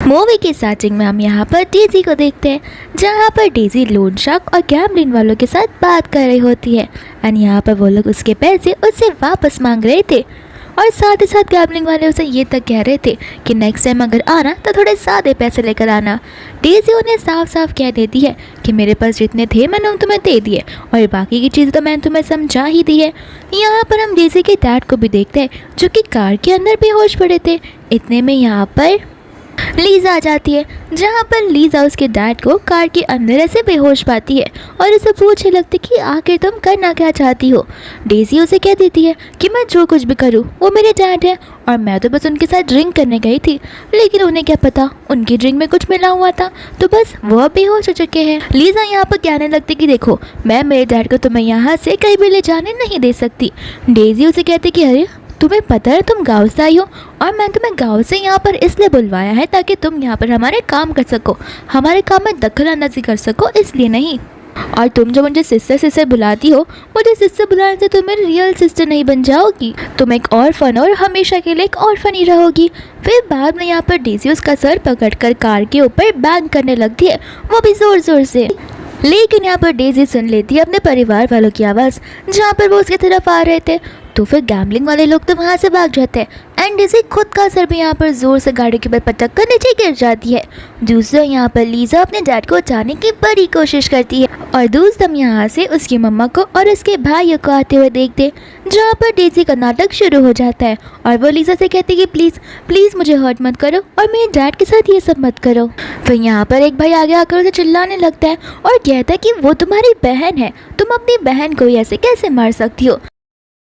Movie की starting में हम यहाँ पर डेजी को देखते हैं, जहाँ पर डेजी लोन शार्क और गैम्बलिंग वालों के साथ बात कर रही होती है एंड यहाँ पर वो लोग उसके पैसे उससे वापस मांग रहे थे और साथ ही साथ गैम्बलिंग वाले उसे ये तक कह रहे थे कि नेक्स्ट टाइम अगर आना तो थोड़े सादे पैसे लेकर आना। डेजी उन्हें साफ साफ कह देती है कि मेरे पास जितने थे मैंने उन तुम्हें दे दिए और बाकी की चीज़ तो मैंने तुम्हें समझा ही दी है। यहाँ पर हम डेजी के डैड को भी देखते हैं जो कि कार के अंदर बेहोश पड़े थे। इतने में यहाँ पर लीज़ा आ जाती है, जहाँ पर लीज़ा उसके डैड को कार के अंदर ऐसे बेहोश पाती है और उसे पूछने लगती कि आखिर तुम करना क्या चाहती हो। डेजी उसे कह देती है कि मैं जो कुछ भी करूँ वो मेरे डैड है और मैं तो बस उनके साथ ड्रिंक करने गई थी, लेकिन उन्हें क्या पता उनकी ड्रिंक में कुछ मिला हुआ था, तो बस वो बेहोश हो चुके हैं। लीज़ा यहाँ पर कहने लगती कि देखो मैं मेरे डैड को तुम्हें यहाँ से कहीं भी ले जाने नहीं दे सकती। डेजी उसे कहती कि अरे तुम्हें पता है तुम गांव से आई हो और मैं तुम्हें गांव से यहाँ पर इसलिए बुलवाया है ताकि तुम यहाँ पर हमारे काम कर सको, हमारे काम में दखल अंदाजी कर सको, इसलिए नहीं। और तुम जो मुझे सिस्टर सिस्टर बुलाती हो, मुझे सिस्टर बुलाने से तुम मेरी रियल सिस्टर नहीं बन जाओगी, तुम एक ऑर्फन और हमेशा के लिए एक ऑर्फन ही रहोगी। फिर बाद में यहाँ पर डेजी उसका सर पकड़कर कार के ऊपर बैंग करने लगती है, वो भी ज़ोर ज़ोर से। लेकिन यहाँ पर डेजी सुन लेती है अपने परिवार वालों की आवाज़, जहाँ पर वो उसकी तरफ आ रहे थे। तो फिर गैम्बलिंग वाले लोग तो वहाँ से भाग जाते हैं एंड डेजी खुद का सर भी यहाँ पर ज़ोर से गाड़ी के ऊपर पटक कर नीचे गिर जाती है। दूसरा यहाँ पर लीज़ा अपने डैड को बचाने की बड़ी कोशिश करती है और दूसरा हम यहाँ से उसकी मम्मा को और उसके भाइयों को आते हुए देखते, जहाँ पर डेजी का नाटक शुरू हो जाता है और वो लीज़ा से कहती है कि प्लीज़ प्लीज़ मुझे हर्ट मत करो और मेरे डैड के साथ ये सब मत करो। फिर यहाँ पर एक भाई आगे आकर उसे चिल्लाने लगता है और कहता है कि वो तुम्हारी बहन है, तुम अपनी बहन को ऐसे कैसे मार सकती हो,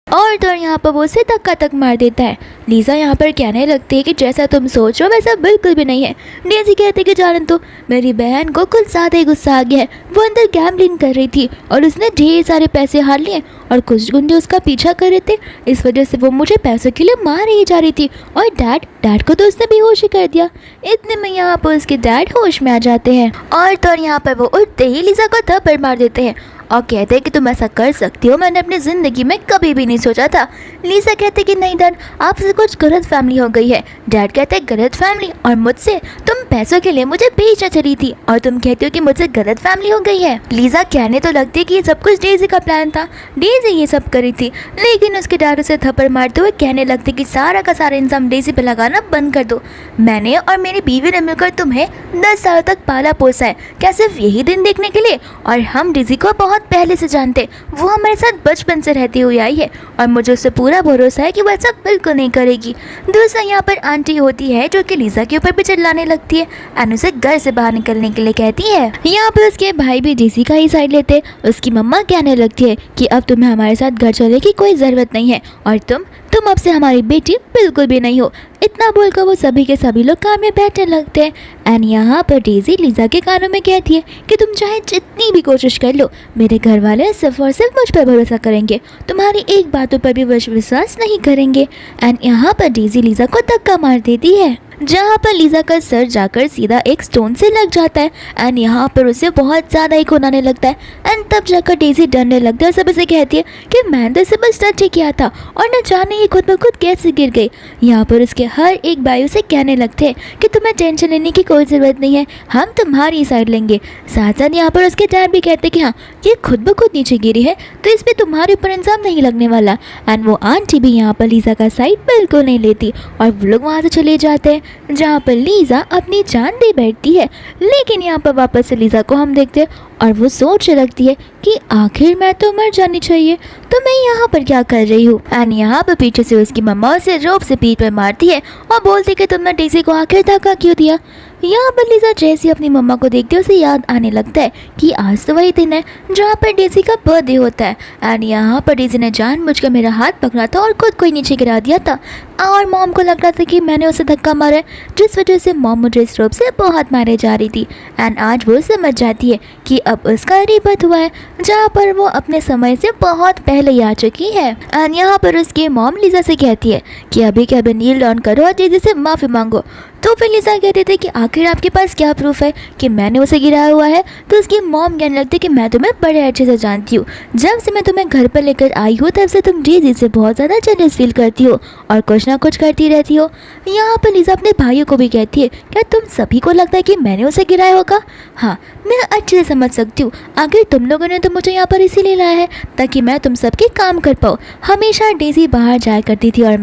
और तो यहाँ पर वो उसे धक्का तक मार देता है। लीज़ा यहाँ पर कहने लगती है कि जैसा तुम सोच रहे हो वैसा बिल्कुल भी नहीं है। डेजी कहते कि जानन तो मेरी बहन को कुछ ज़्यादा ही गुस्सा आ गया है, वो अंदर गैम्बलिंग कर रही थी और उसने ढेर सारे पैसे हार लिए और कुछ गुंडे उसका पीछा कर रहे थे, इस वजह से वो मुझे पैसों के लिए मार ही जा रही थी और डैड को तो उसने बेहोश ही कर दिया। इतने में यहाँ पर उसके डैड होश में आ जाते हैं और तो यहाँ पर वो उठते ही लीज़ा को थप्पड़ मार देते हैं और कहते हैं कि तुम ऐसा कर सकती हो, मैंने अपनी ज़िंदगी में कभी भी नहीं सोचा था। लीज़ा कहते कि नहीं डैड, आपसे कुछ गलत फैमिली हो गई है। डैड कहते हैं गलत फैमिली, और मुझसे तुम पैसों के लिए मुझे बेचना चली थी और तुम कहती हो कि मुझसे गलत फैमिली हो गई है। लीज़ा कहने तो लगती है कि ये सब कुछ डेजी का प्लान था, डेजी ये सब करी थी, लेकिन उसके डैड उसे थप्पड़ मारते हुए कहने लगते कि सारा का सारा इंसान डेजी पे लगाना बंद कर दो। मैंने और मेरी बीवी ने मिलकर तुम्हें 10 साल तक पाला पोसा है, क्या सिर्फ यही दिन देखने के लिए? और हम डेजी को बहुत पहले से जानते, वो हमारे साथ बचपन से रहती हुई आई है और मुझे उससे पूरा भरोसा है कि वो ऐसा बिल्कुल नहीं करेगी। दूसरा यहाँ पर आंटी होती है जो कि लीज़ा के ऊपर भी चिल्लाने लगती है और उसे घर से बाहर निकलने के लिए कहती है। यहाँ पर उसके भाई भी डेजी का ही साइड लेते, उसकी मम्मा कहने लगती है कि अब तुम्हें हमारे साथ घर चलने की कोई ज़रूरत नहीं है और तुम अब से हमारी बेटी बिल्कुल भी नहीं हो। इतना बोलकर वो सभी के सभी लोग कार में बैठने लगते हैं एंड यहाँ पर डेजी लीज़ा के कानों में कहती है कि तुम चाहे जितनी भी कोशिश कर लो, मेरे घर वाले सिर्फ और सिर्फ मुझ पर भरोसा करेंगे, तुम्हारी एक बातों पर भी विश्वास नहीं करेंगे। एंड यहाँ पर डेजी लीज़ा को धक्का मार देती है, जहाँ पर लीज़ा का सर जाकर सीधा एक स्टोन से लग जाता है एंड यहाँ पर उसे बहुत ज़्यादा ही खून आने लगता है एंड तब जाकर डेजी डरने लगता है और सब उसे कहती है कि मैंने तो इसे बस टच ही किया था और न जाने ये खुद ब खुद कैसे गिर गई। यहाँ पर उसके हर एक भाई उसे कहने लगते हैं कि तुम्हें टेंशन लेने की कोई ज़रूरत नहीं है, हम तुम्हारी साइड लेंगे। साथ साथ यहाँ पर उसके डैड भी कहते हैं कि हाँ ये खुद ब खुद नीचे गिरी है तो इस पर तुम्हारे ऊपर इंसान नहीं लगने वाला। एंड वो आंटी भी यहाँ पर लीज़ा का साइड बिल्कुल नहीं लेती और वो लोग वहाँ से चले जाते हैं, जहाँ पर लीज़ा अपनी जान दे बैठती है। लेकिन यहाँ पर वापस से लीज़ा को हम देखते हैं और वो सोचने लगती है कि आखिर मैं तो मर जानी चाहिए, तो मैं यहाँ पर क्या कर रही हूँ। एंड यहाँ पर पीछे से उसकी मम्मा उसे रोप से पीठ पर मारती है और बोलती कि तुमने डेजी को आखिर धक्का क्यों दिया। यहाँ पर लीज़ा जैसे अपनी मम्मा को देखते उसे याद आने लगता है कि आज तो वही दिन है जहाँ पर डेजी का बर्थडे होता है एंड यहाँ पर डेजी ने जानबूझकर मेरा हाथ पकड़ा था और खुद को नीचे गिरा दिया था और मॉम को लग रहा था कि मैंने उसे धक्का मारा है, जिस वजह से मॉम मुझे इस रोप से बहुत मारे जा रही थी। एंड आज वो समझ जाती है कि अब उसका रीबर्थ हुआ है, जहाँ पर वो अपने समय से बहुत पहले ही आ चुकी है। एंड यहाँ पर उसकी मॉम लीज़ा से कहती है कि अभी के अभी नील डाउन करो और डेजी से माफ़ी मांगो। तो फिर लिसा कहते थे कि आखिर आपके पास क्या प्रूफ है कि मैंने उसे गिराया हुआ है। तो उसकी मॉम कहने लगती कि मैं तुम्हें बड़े अच्छे से जानती हूँ, जब से मैं तुम्हें घर पर लेकर आई हूँ तब से तुम डेज़ी से बहुत ज़्यादा जेलस फील करती हो और कुछ ना कुछ करती रहती हो। यहाँ पर लिसा अपने भाइयों को भी कहती है, क्या तुम सभी को लगता है कि मैंने उसे गिराया होगा? हाँ, मैं अच्छे से समझ सकती हूँ। आखिर तुम लोगों ने तो मुझे यहाँ पर इसीलिए लाया है ताकि मैं तुम सबके काम कर पाऊँ। हमेशा डेज़ी बाहर जाया करती थी और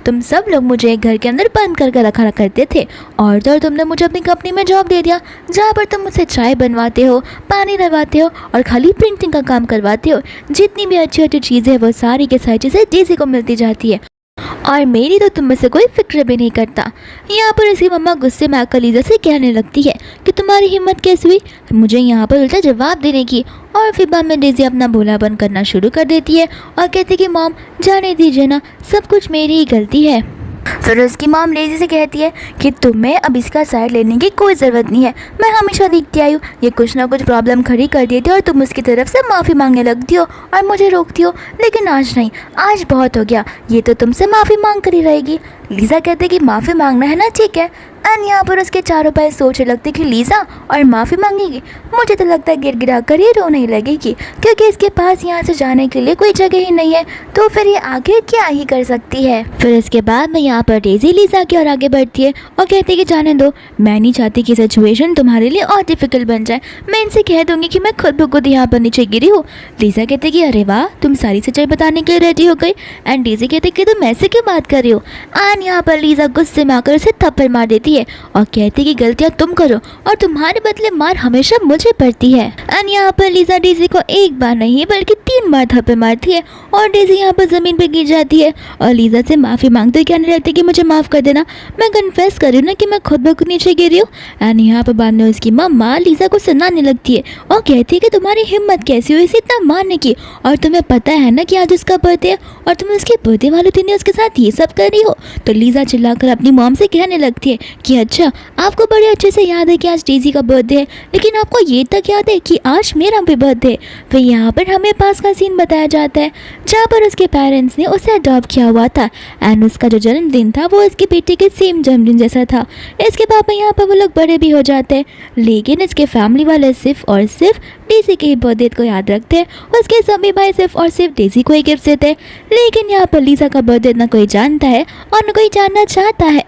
तुम सब लोग मुझे एक घर के अंदर बंद करके रखा करते थे, और तो तुमने मुझे अपनी कंपनी में जॉब दे दिया जहाँ पर तुम मुझसे चाय बनवाते हो, पानी लगवाते हो और खाली प्रिंटिंग का काम करवाते हो। जितनी भी अच्छी अच्छी चीज़ें हैं वो सारी के सारी चीज़ें डेज़ी को मिलती जाती है और मेरी तो तुम में से कोई फिक्र भी नहीं करता। यहाँ पर इसकी मम्मा गुस्से में आकर लीजा से कहने लगती है कि तुम्हारी हिम्मत कैसी हुई मुझे यहाँ पर उल्टा जवाब देने की। और फिर बाद में डेज़ी अपना भोलापन करना शुरू कर देती है और कहती कि मॉम जाने दीजिए ना, सब कुछ मेरी ही गलती है। फिर उसकी मॉम डेज़ी से कहती है कि तुम्हें अब इसका साइड लेने की कोई ज़रूरत नहीं है। मैं हमेशा देखती आई हूँ ये कुछ ना कुछ प्रॉब्लम खड़ी कर देती है और तुम उसकी तरफ से माफ़ी मांगने लगती हो और मुझे रोकती हो, लेकिन आज नहीं, आज बहुत हो गया, ये तो तुमसे माफ़ी मांग कर ही रहेगी। लीज़ा कहते कि माफ़ी मांगना है ना, ठीक है। एंड यहाँ पर उसके चारों पैर सोचने लगती कि लीज़ा और माफ़ी मांगेगी, मुझे तो लगता है गिड़गिड़ा कर ये रोने ही लगेगी क्योंकि इसके पास यहाँ से जाने के लिए कोई जगह ही नहीं है, तो फिर ये आगे क्या ही कर सकती है। फिर इसके बाद में यहाँ पर डेज़ी लीज़ा की और आगे बढ़ती है और कहती है कि जाने दो, मैं नहीं चाहती कि सिचुएशन तुम्हारे लिए और डिफिकल्ट बन जाए। मैं इनसे कह दूंगी कि मैं खुद ब खुद यहाँ पर नीचे गिरी हूँ। लीज़ा कहते कि अरे वाह, तुम सारी सच्चाई बताने के लिए रेडी हो गई। एंड डेज़ी कहते कि तुम ऐसे क्यों बात कर रही हो। एंड यहाँ पर लीज़ा गुस्से में आकर उसे थप्पड़ मार देती है और कहती कि गलतियां तुम करो और तुम्हारे बदले मार हमेशा मुझे पड़ती है। एंड यहाँ पर लीज़ा डेज़ी को एक बार नहीं बल्कि 3 बार थप्पड़ मारती है और डेज़ी यहाँ पर ज़मीन पर गिर जाती है और लीज़ा से माफ़ी मांगते कहने लगती कि मुझे माफ़ कर देना, मैं कन्फेस कर रही हूँ ना कि मैं खुद ब खुद नीचे गिरी हूँ। एंड यहाँ पर बाद में उसकी मम्मा लीज़ा को सुनाने लगती है और कहती है कि तुम्हारी हिम्मत कैसी हुई इसे इतना मारने की, और तुम्हें पता है ना कि आज उसका बर्थडे है और तुम उसके बर्थडे वाले दिन उसके साथ ये सब कर रही हो। तो लीज़ा चिल्लाकर अपनी मॉम से कहने लगती है कि अच्छा, आपको बड़े अच्छे से याद है कि आज डेज़ी का बर्थडे है, लेकिन आपको ये तक याद है कि आज मेरा भी बर्थडे है। फिर यहाँ पर हमें पास का सीन बताया जाता है जहाँ पर उसके पेरेंट्स ने उसे अडॉप्ट किया हुआ था एंड उसका जो जन्मदिन था वो इसके बेटे के सेम जन्मदिन जैसा था। इसके बाद में यहाँ पर वो लोग बड़े भी हो जाते हैं, लेकिन इसके फैमिली वाले सिर्फ और सिर्फ डेज़ी के ही बर्थडे को याद रखते हैं। उसके सभी भाई सिर्फ और सिर्फ डेज़ी को ही गिफ्ट देते हैं, लेकिन यहाँ पर लीज़ा का बर्थडे ना कोई जानता है और न कोई जानना चाहता है।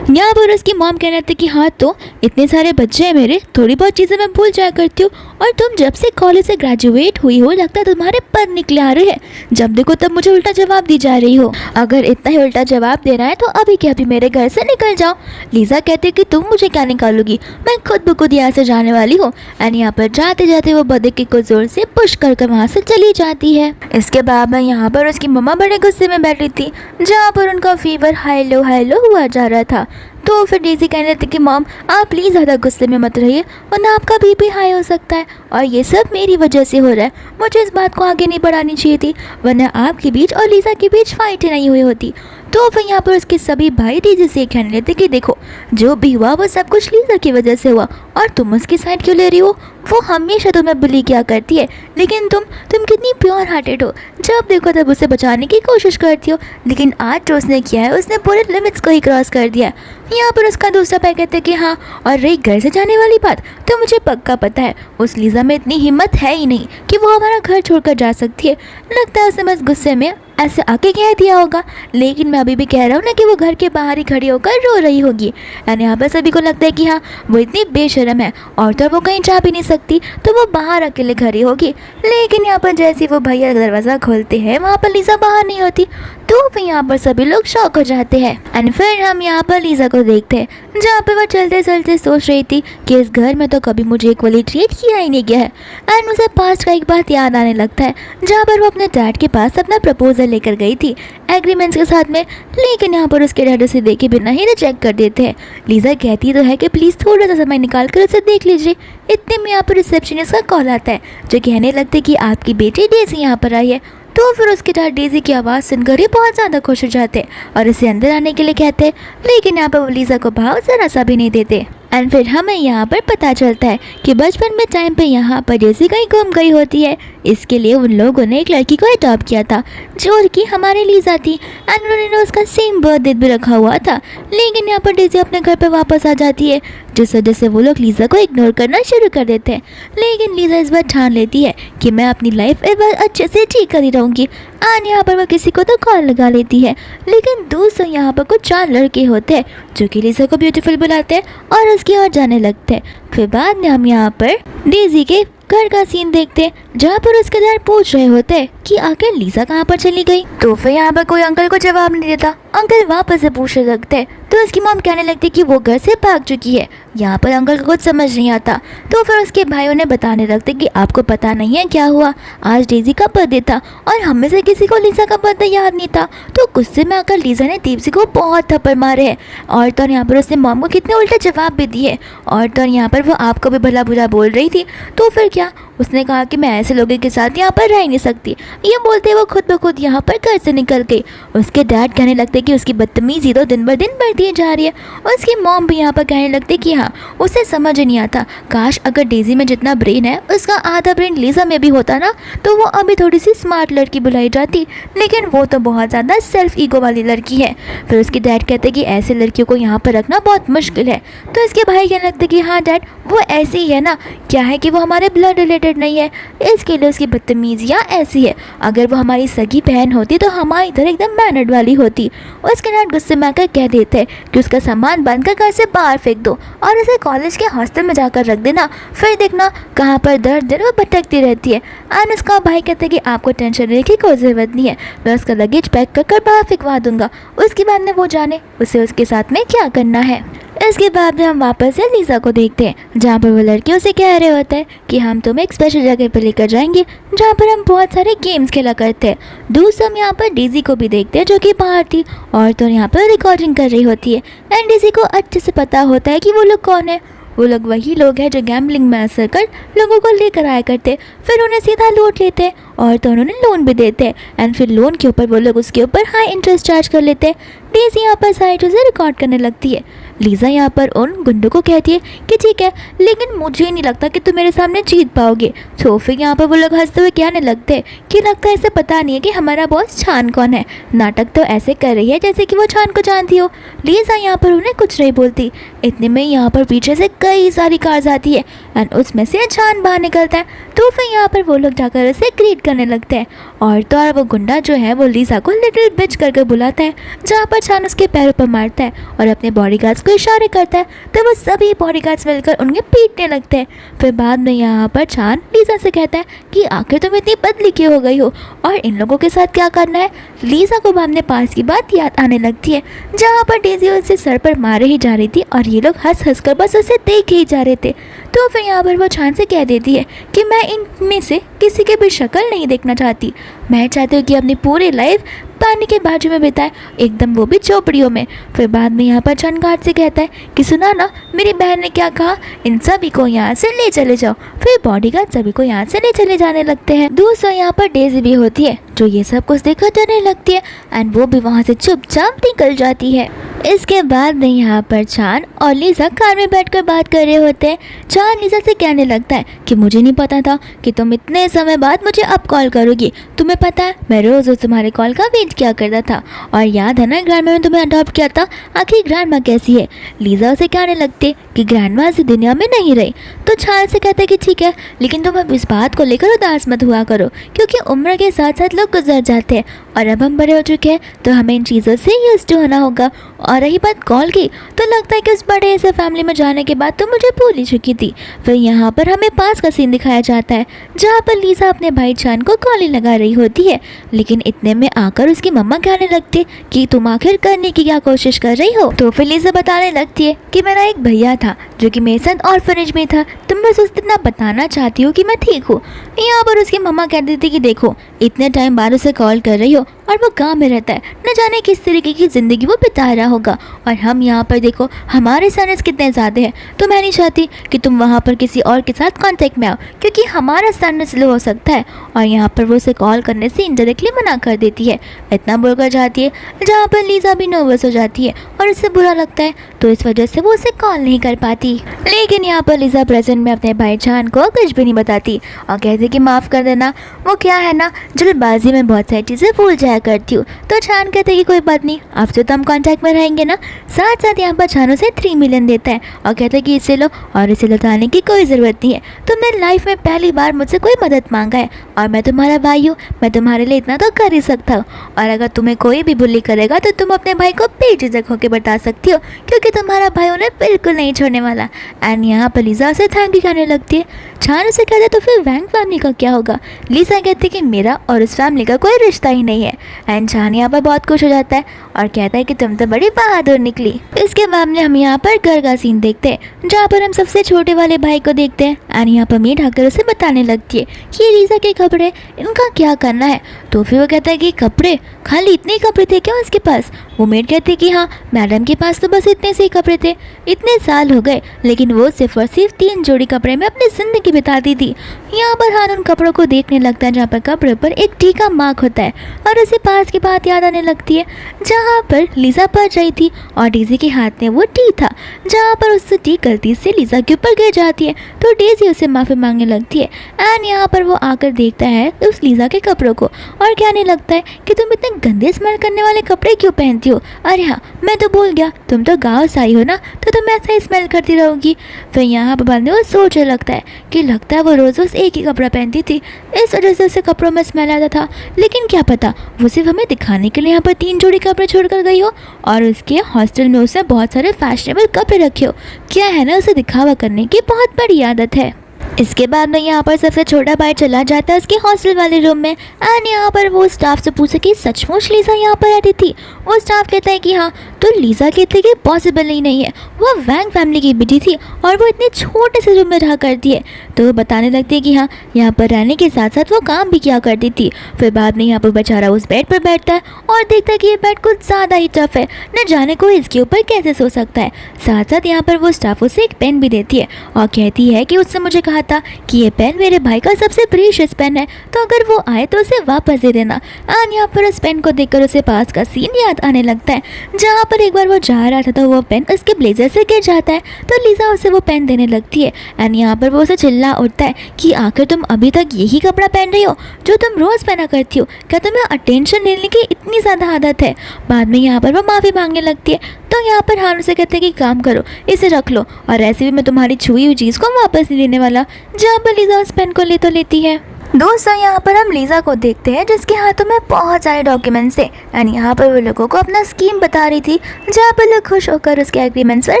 यहाँ पर उसकी मॉम कहने लगती कि हाँ, तो इतने सारे बच्चे हैं मेरे, थोड़ी बहुत चीज़ें मैं भूल जाया करती हूँ, और तुम जब से कॉलेज से ग्रेजुएट हुई हो लगता है तुम्हारे पर निकले आ रहे हैं, जब देखो तब मुझे उल्टा जवाब दी जा रही हो। अगर इतना ही उल्टा जवाब देना है तो अभी के अभी मेरे घर से निकल जाओ। लीज़ा कहती कि तुम मुझे क्या निकालोगी, मैं खुद ब खुद यहाँ से जाने वाली हूँ। एंड यहाँ पर जाते जाते वो बदक के को जोर से पुश कर वहाँ से चली जाती है। इसके बाद में यहाँ पर उसकी मम्मा बड़े गुस्से में बैठी थी जहाँ पर उनका फीवर हाई लो हुआ जा रहा था। तो फिर डेज़ी कहने लगती कि मॉम आप प्लीज़ ज़्यादा गुस्से में मत रहिए वरना आपका बीपी हाई हो सकता है और ये सब मेरी वजह से हो रहा है। मुझे इस बात को आगे नहीं बढ़ानी चाहिए थी वरना आपके बीच और लीज़ा के बीच फाइट नहीं हुई होती। तो फिर यहाँ पर उसके सभी भाई डेज़ी से कहने लगते कि देखो जो भी हुआ वो सब कुछ लीज़ा की वजह से हुआ और तुम उसकी साइड क्यों ले रही हो। वो हमेशा तुम्हें बुली किया करती है, लेकिन तुम कितनी प्योर हार्टेड हो, जब देखो तब उसे बचाने की कोशिश करती हो, लेकिन आज जो उसने किया है उसने पूरे लिमिट्स को ही क्रॉस कर दिया। यहाँ पर उसका दूसरा भाई कहते कि हाँ, और रही घर से जाने वाली बात तो मुझे पक्का पता है उस लीज़ा में इतनी हिम्मत है ही नहीं कि वो हमारा घर छोड़कर जा सकती है। लगता है उसने बस गुस्से में ऐसे आके कह दिया होगा, लेकिन मैं अभी भी कह रहा हूँ ना कि वो घर के बाहर ही खड़ी होकर रो रही होगी। एंड यहाँ पर सभी को लगता है कि हाँ, वो इतनी बेशर्म है और तो वो कहीं जा भी नहीं सकती तो वो बाहर अकेले खड़ी होगी। लेकिन यहाँ पर जैसे वो भैया दरवाज़ा खोलते हैं वहाँ पर लीज़ा बाहर नहीं होती, तो फिर यहाँ पर सभी लोग शॉक हो जाते हैं। एंड फिर हम यहाँ पर लीज़ा को देखते हैं जहाँ पर वो चलते चलते सोच रही थी कि इस घर में तो कभी मुझे एक वाली ट्रीट किया ही नहीं गया है। एंड उसे पास्ट का एक बात याद आने लगता है जहाँ पर वो अपने डैड के पास अपना प्रपोजल लेकर गई थी एग्रीमेंट्स के साथ में, लेकिन यहाँ पर उसके डैड उसे देखे बिना ही रिजेक्ट कर देते हैं। लीज़ा कहती तो है कि प्लीज़ थोड़ा सा समय निकाल कर उसे देख लीजिए। इतने में यहाँ पर रिसेप्शनिस्ट का कॉल आता है जो कहने लगते कि आपकी बेटी डेज़ी यहाँ पर आई है। तो फिर उसके डैड डेज़ी की आवाज़ सुनकर ही बहुत ज़्यादा खुश हो जाते हैं और इसे अंदर आने के लिए कहते हैं, लेकिन यहाँ पर वो लीज़ा को भाव ज़रा सा भी नहीं देते। एंड फिर हमें यहाँ पर पता चलता है कि बचपन में टाइम पे यहाँ पर डेज़ी कहीं गुम गई होती है। इसके लिए उन लोगों ने एक लड़की को अडॉप्ट किया था जो कि हमारी लीजा थी एंड उन्होंने उसका सेम बर्थडे भी रखा हुआ था। लेकिन यहाँ पर डेज़ी अपने घर पे वापस आ जाती है, जिस वजह से वो लोग लीजा को इग्नोर करना शुरू कर देते हैं। लेकिन लीजा इस बार ठान लेती है कि मैं अपनी लाइफ एक बार अच्छे से जी कर ही रहूँगी एंड यहाँ पर वो किसी को तो कॉल लगा लेती है। लेकिन दोस्तों यहाँ पर कुछ 4 लड़के होते हैं जो कि लीजा को ब्यूटीफुल बुलाते हैं और उसकी ओर जाने लगते हैं। फिर बाद में हम यहाँ पर डेज़ी के घर का सीन देखते हैं जहाँ पर उसके डैड पूछ रहे होते हैं कि आखिर लीजा कहाँ पर चली गई। तो फिर यहाँ पर कोई अंकल को जवाब नहीं देता। अंकल वापस से पूछने लगते हैं तो उसकी मॉम कहने लगती कि वो घर से भाग चुकी है। यहाँ पर अंकल को कुछ समझ नहीं आता तो फिर उसके भाई उन्हें बताने लगते कि आपको पता नहीं है क्या हुआ, आज डेज़ी का बर्थडे था और हम में से किसी को लीजा का बर्थडे याद नहीं था। तो गुस्से में आकर लीजा ने दीप्ति को बहुत थप्पड़ मारे हैं और तो यहाँ पर उसने मॉम को कितने उल्टे जवाब भी दिए और तो यहाँ पर वो आपको भी भला बुरा बोल रही थी। तो फिर क्या उसने कहा कि मैं ऐसे लोगों के साथ यहाँ पर रह नहीं सकती। ये बोलते वो खुद ब खुद यहाँ पर घर से निकल गई। उसके डैड कहने लगते कि उसकी बदतमीजी तो दिन ब दिन बढ़ती जा रही है। उसकी मॉम भी यहाँ पर कहने लगती कि हाँ उसे समझ नहीं आता, काश अगर डेज़ी में जितना ब्रेन है उसका आधा ब्रेन लीजा में भी होता ना तो वो अभी थोड़ी सी स्मार्ट लड़की बुलाई जाती, लेकिन वो तो बहुत ज़्यादा सेल्फ ईगो वाली लड़की है। फिर उसके डैड कहते कि ऐसे लड़कियों को यहाँ पर रखना बहुत मुश्किल है। तो इसके भाई कहने लगते कि हाँ डैड वो ऐसी ही है ना, क्या है कि वो हमारे ब्लड रिलेटेड नहीं है, इसके लिए उसकी बदतमीजियाँ ऐसी है। अगर वो हमारी सगी बहन होती तो हमारी तरह एकदम मैनर्ड वाली होती। उसके डैड गुस्से में आकर कह देते हैं कि उसका सामान बंद कर घर से बाहर फेंक दो और उसे कॉलेज के हॉस्टल में जाकर रख देना, फिर देखना कहाँ पर दर दर वो भटकती रहती है। एंड उसका भाई कहते हैं कि आपको टेंशन लेने की कोई ज़रूरत नहीं है, मैं उसका लगेज पैक कर कर बाहर फेंकवा दूंगा, उसके बाद में वो जाने उसे उसके साथ में क्या करना है। इसके बाद में हम वापस से लीजा को देखते हैं जहाँ पर वो लड़के उसे कह रहे होते हैं कि हम तुम्हें एक स्पेशल जगह पर लेकर जाएंगे जहाँ पर हम बहुत सारे गेम्स खेला करते हैं। दूसरा हम यहाँ पर डेज़ी को भी देखते हैं जो कि बाहर थी और तो यहाँ पर रिकॉर्डिंग कर रही होती है एंड डेज़ी को अच्छे से पता होता है कि वो लोग कौन है। वो लोग वही लोग हैं जो गैम्बलिंग में असर कर लोगों को लेकर आया करते, फिर उन्हें सीधा लूट लेते और तो उन्होंने लोन भी देते एंड फिर लोन के ऊपर वो लोग उसके ऊपर हाई इंटरेस्ट चार्ज कर लेते। डेज़ी यहाँ पर सारी चीज़ें रिकॉर्ड करने लगती है। लीजा यहाँ पर उन गुंडों को कहती है कि ठीक है लेकिन मुझे नहीं लगता कि तुम मेरे सामने जीत पाओगे। तो फिर यहाँ पर वो लोग हंसते हुए कहने लगते हैं कि लगता है ऐसे पता नहीं है कि हमारा बॉस छान कौन है, नाटक तो ऐसे कर रही है जैसे कि वो छान को जानती हो। लीजा यहाँ पर उन्हें कुछ नहीं बोलती। इतने में यहाँ पर पीछे से कई सारी कार्स आती है एंड उसमें से छान बाहर निकलता है। तो फिर यहाँ पर वो लोग जाकर उसे ग्रीट करने लगते हैं और तो और वो गुंडा जो है वो लीजा को लिटिल बिच करके बुलाता है जहाँ पर छान उसके पैरों पर मारता है और अपने बॉडीगार्ड्स को इशारे करता है। तो वो सभी बॉडीगार्ड्स मिलकर उन्हें पीटने लगते हैं। फिर बाद में यहाँ पर छान लीजा से कहता है कि आखिर तुम इतनी बदली क्यों हो गई हो और इन लोगों के साथ क्या करना है। लीजा को अपने पास की बात याद आने लगती है जहाँ पर डेज़ी उसे सर पर मारे ही जा रही थी और ये लोग हंस हंस कर बस उसे देख ही जा रहे थे। तो फिर यहाँ पर वो छान से कह देती है कि मैं इनमें से किसी की भी शक्ल नहीं देखना चाहती, मैं चाहती हूँ कि अपनी पूरी लाइफ पानी के बाजू में बिताए, एकदम वो भी झोपड़ियों में। फिर बाद में यहाँ पर छान गार्ड से कहता है कि सुना ना मेरी बहन ने क्या कहा, इन सभी को यहाँ से ले चले जाओ। फिर बॉडीगार्ड सभी को यहाँ से ले चले जाने लगते हैं। दूसरा यहाँ पर डेज़ी भी होती है जो ये सब कुछ देखकर डरने लगती है एंड वो भी वहाँ से चुपचाप निकल जाती है। इसके बाद में यहाँ पर छान और लीजा कार में बैठकर बात कर रहे होते हैं। छान लीजा से कहने लगता है कि मुझे नहीं पता था कि तुम इतने समय बाद मुझे अब कॉल करोगी, तुम्हें पता है मैं रोज़ तुम्हारे कॉल का वेट किया करता था और याद है ना ग्रैंडमा ने तुम्हें अडॉप्ट किया था, आखिर ग्रैंडमा कैसी है। लीजा उसे कहने लगती कि ग्रैंडमा इस दुनिया में नहीं रही। तो छान से कहते कि ठीक है लेकिन तुम अब इस बात को लेकर उदास मत हुआ करो क्योंकि उम्र के साथ साथ लोग गुजर जाते हैं और अब हम बड़े हो चुके हैं तो हमें इन चीज़ों से यूज्ड टू होना होगा। और रही बात कॉल की तो लगता है कि उस बड़े से फैमिली में जाने के बाद तो मुझे भूल ही चुकी थी। फिर यहाँ पर हमें पास का सीन दिखाया जाता है जहाँ पर लीजा अपने भाई छान को कॉलिंग लगा रही होती है, लेकिन इतने में आकर उसकी मम्मा कहने लगती कि तुम आखिर करने की क्या कोशिश कर रही हो। तो फिर लीजा बताने लगती है कि मेरा एक भैया था जो कि मेरे साथ ऑर्फनेज में था, तुम बस उस इतना बताना चाहती हो कि मैं ठीक हूँ। यहाँ पर उसकी मम्मा कहती थी कि देखो इतने टाइम बाद उसे कॉल कर रही हो और वो गाँव में रहता है, न जाने किस तरीके की ज़िंदगी वो बिता रहा होगा और हम यहाँ पर देखो हमारे स्टैंडर्ड्स कितने ज़्यादा हैं, तो मैं नहीं चाहती कि तुम वहाँ पर किसी और के साथ कांटेक्ट में आओ क्योंकि हमारा स्टैंडर्ड स्लो हो सकता है। और यहाँ पर वो उसे कॉल करने से इनडायरेक्टली मना कर देती है, इतना बोलकर जाती है जहाँ पर लीजा भी नर्वस हो जाती है और उससे बुरा लगता है तो इस वजह से वो उसे कॉल नहीं कर पाती। थी। लेकिन यहाँ पर लिजा प्रेजेंट में अपने भाई चान को कुछ भी नहीं बताती और कहती कि माफ़ कर देना, वो क्या है ना, जल्दबाजी में बहुत सारी चीज़ें भूल जाया करती हूँ। तो चान कहते कि कोई बात नहीं, अब से तो हम कॉन्टैक्ट में रहेंगे ना। साथ साथ यहाँ पर चान उसे 3 मिलियन देता है और कहता है कि इसे लो और इसे लौटाने की कोई ज़रूरत नहीं है। तुमने लाइफ में पहली बार मुझसे कोई मदद मांगा है और मैं तुम्हारा भाई हूँ, मैं तुम्हारे लिए इतना तो कर ही सकता हूँ। और अगर तुम्हें कोई भी बुली करेगा तो तुम अपने भाई को बेझिझक होकर बता सकती हो, क्योंकि तुम्हारा भाई उन्हें बिल्कुल नहीं छोड़ने वाला। एंड यहाँ पर लिजा उसे थैंक यू करने लगती है। चान उसे कहते तो फिर वैंग फैमिली का क्या होगा। लिजा कहती कि मेरा और उस फैमिली का कोई रिश्ता ही नहीं है। एंड चान यहाँ पर बहुत खुश हो जाता है और कहता है कि तुम तो बड़ी बहादुर निकली। इसके बाद में हम यहाँ पर घर का सीन देखते हैं, जहाँ पर हम सबसे छोटे वाले भाई को देखते हैं। एंड यहाँ पर मीट आकर उसे बताने लगती है कि ये लिजा के कपड़े, इनका क्या करना है। तो फिर वो कहता है कि कपड़े, खाली इतने कपड़े थे क्या उसके पास। वो मेड कहती है कि हाँ, मैडम के पास तो बस इतने से ही कपड़े थे, इतने साल हो गए, लेकिन वो सिर्फ और सिर्फ 3 जोड़ी कपड़े में अपनी ज़िंदगी बिताती थी। यहाँ पर हान उन कपड़ों को देखने लगता है जहाँ पर कपड़े पर एक टी का मार्क होता है और उसे पास की बात याद आने लगती है जहाँ पर लिजा पड़ रही थी और डेजी के हाथ में वो टी था, जहाँ पर उससे टी गलती से लिजा के ऊपर गिर जाती है। तो डेजी उसे माफ़ी मांगने लगती है। एंड यहाँ पर वो आकर देखता है उस लिजा के कपड़ों को और कहने लगता है कि तुम इतने गंदे स्मेल करने वाले कपड़े क्यों पहनती हो। अरे हाँ, मैं तो भूल गया, तुम तो गाँव से आई हो ना, तो तुम ऐसा ही स्मेल करती रहोगी। फिर यहाँ पर बाद में वो सोचने लगता है कि लगता है वो रोज़ एक ही कपड़ा पहनती थी, इस वजह से उसे कपड़ों में स्मेल आता था। लेकिन क्या पता वो सिर्फ हमें दिखाने के लिए यहाँ पर 3 जोड़ी कपड़े छोड़कर गई हो और उसके हॉस्टल में उसने बहुत सारे फैशनेबल कपड़े रखे हो। क्या है ना, उसे दिखावा करने की बहुत बड़ी आदत है। इसके बाद में यहाँ पर सबसे छोटा भाई चला जाता है उसके हॉस्टल वाले रूम में। एंड यहाँ पर वो स्टाफ से पूछे कि सचमुच लिजा यहाँ पर रहती थी। वो स्टाफ कहता है कि हाँ। तो लिजा कहती है कि पॉसिबल ही नहीं है, वो वैंग फैमिली की बेटी थी और वो इतने छोटे से रूम में रहा करती है। तो वो बताने लगती है कि हाँ, यहाँ पर रहने के साथ साथ वो काम भी किया करती थी। फिर बाद में यहाँ पर बेचारा उस बेड पर बैठता है और देखता है कि ये बेड कुछ ज़्यादा ही टफ है, न जाने को इसके ऊपर कैसे सो सकता है। साथ साथ यहाँ पर वो स्टाफ उसे एक पेन भी देती है और कहती है कि उससे मुझे कहा था कि ये पेन मेरे भाई का सबसे प्रीशियस पेन है, तो अगर वो आए तो उसे वापस दे देना। एंड यहाँ पर उस पेन को देखकर उसे पास का सीन याद आने लगता है, जहाँ पर एक बार वो जा रहा था तो वो पेन उसके ब्लेजर से गिर जाता है। तो लिजा उसे वो पेन देने लगती है। एंड यहाँ पर वो उसे चिल्ला उठता है कि आखिर तुम अभी तक यही कपड़ा पहन रही हो जो तुम रोज़ पहना करती हो, क्या तुम्हें अटेंशन लेने की इतनी ज़्यादा आदत है। बाद में यहाँ पर वो माफ़ी मांगने लगती है। तो यहाँ पर हान उसे कहते हैं कि काम करो, इसे रख लो, और ऐसे भी मैं तुम्हारी छुई हुई चीज़ को वापस नहीं लेने वाला। जहाँ पर लिजा उस पेन को ले तो लेती है। दोस्तों, यहाँ पर हम लिजा को देखते हैं जिसके हाथों में बहुत सारे डॉक्यूमेंट्स थे। एंड यहाँ पर वो लोगों को अपना स्कीम बता रही थी, जहाँ पर लोग खुश होकर उसके एग्रीमेंट्स पर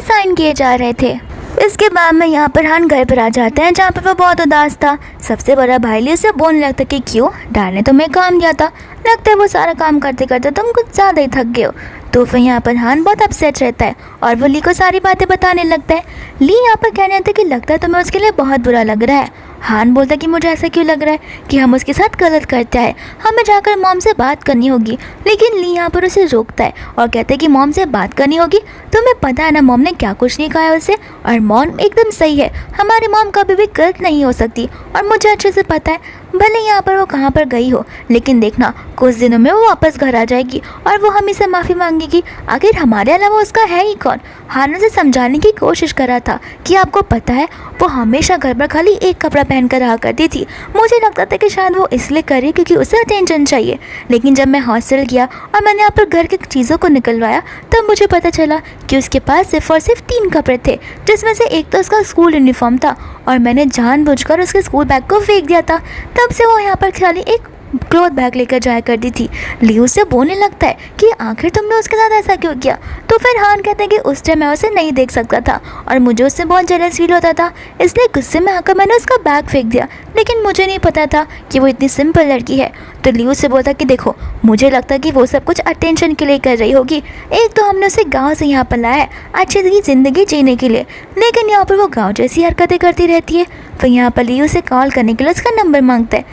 साइन किए जा रहे थे। इसके बाद में यहाँ पर हान घर पर आ जाते हैं, जहाँ पर वो बहुत उदास था। सबसे बड़ा भाई ली उसे बोलने लगता कि क्यों, डैड ने तुम्हें काम दिया था, लगता है वो सारा काम करते करते तुम कुछ ज़्यादा ही थक गए हो। तो फिर यहाँ पर हान बहुत अपसेट रहता है और वो ली को सारी बातें बताने लगता है। ली यहाँ पर कहने लगता है कि लगता है तुम्हें उसके लिए बहुत बुरा लग रहा है। हान बोलता है कि मुझे ऐसा क्यों लग रहा है कि हम उसके साथ गलत करते हैं, हमें जाकर मॉम से बात करनी होगी। लेकिन ली यहाँ पर उसे रोकता है और कहते हैं कि मॉम से बात करनी होगी, तुम्हें पता है ना मॉम ने क्या कुछ नहीं कहा है उसे, और मॉम एकदम सही है, हमारी मॉम कभी भी गलत नहीं हो सकती और मुझे अच्छे से पता है, भले यहाँ पर वो कहाँ पर गई हो, लेकिन देखना कुछ दिनों में वो वापस घर आ जाएगी और वो हमें से माफ़ी मांगेगी। आखिर हमारे अलावा उसका है ही कौन। हान उसे समझाने की कोशिश कर रहा था कि आपको पता है वो हमेशा घर पर खाली एक कपड़ा पहन कर रहा करती थी। मुझे लगता था कि शायद वो इसलिए करे क्योंकि उसे अटेंशन चाहिए, लेकिन जब मैं हॉस्टल गया और मैंने यहाँ पर घर की चीज़ों को निकलवाया तब मुझे पता चला कि उसके पास सिर्फ और सिर्फ 3 कपड़े थे, जिसमें से एक तो उसका स्कूल यूनिफॉर्म था और मैंने जानबूझकर उसके स्कूल बैग को फेंक दिया था। तब से वो यहाँ पर खाली एक क्लॉथ बैग लेकर जाया करती थी। लियो से बोलने लगता है कि आखिर तुमने उसके साथ ऐसा क्यों किया। तो फिर हान कहते हैं कि उस टाइम मैं उसे नहीं देख सकता था और मुझे उससे बहुत जेलस फील होता था, इसलिए गुस्से में आकर मैंने उसका बैग फेंक दिया, लेकिन मुझे नहीं पता था कि वो इतनी सिंपल लड़की है। तो लियो से बोलता कि देखो, मुझे लगता कि वो सब कुछ अटेंशन के लिए कर रही होगी। एक तो हमने उसे गाँव से यहाँ पर लाया है अच्छी सी ज़िंदगी जीने के लिए, लेकिन यहाँ पर वो गाँव जैसी हरकतें करती रहती है। फिर यहाँ पर लियो से कॉल करने के लिए उसका नंबर मांगता है।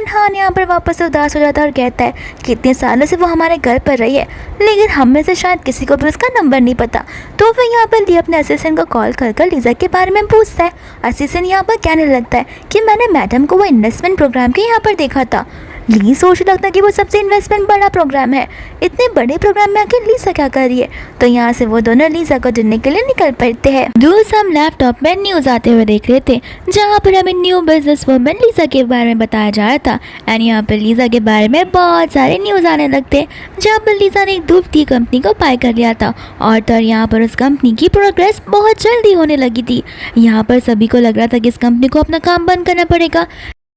हान यहाँ पर वापस उदास हो जाता है और कहता है कि इतने सालों से वो हमारे घर पर रही है, लेकिन हम में से शायद किसी को भी उसका नंबर नहीं पता। तो फिर यहाँ पर लियो अपने असिस्टेंट को कॉल कर लिजा के बारे में पूछता है। असिस्टेंट यहाँ पर कहने लगता है कि मैंने मैडम को वो इन्वेस्टमेंट प्रोग्राम के यहाँ पर देखा था। ली सोचने लगता है कि वो सबसे इन्वेस्टमेंट बड़ा प्रोग्राम है, इतने बड़े प्रोग्राम में आके लीसा क्या कर रही है। तो यहाँ से वो दोनों लीसा को ढूंढने के लिए निकल पड़ते हैं। दूसरे हम लैपटॉप में न्यूज आते हुए देख रहे थे, जहाँ पर हमें न्यू बिजनेस वुमन लीसा के बारे में बताया जा रहा था। एंड यहाँ पर लीसा के बारे में बहुत सारे न्यूज आने लगते, जहाँ पर लीसा ने एक दूध की कंपनी को बाय कर लिया था और तो यहाँ पर उस कंपनी की प्रोग्रेस बहुत जल्दी होने लगी थी। यहाँ पर सभी को लग रहा था कि इस कंपनी को अपना काम बंद करना पड़ेगा,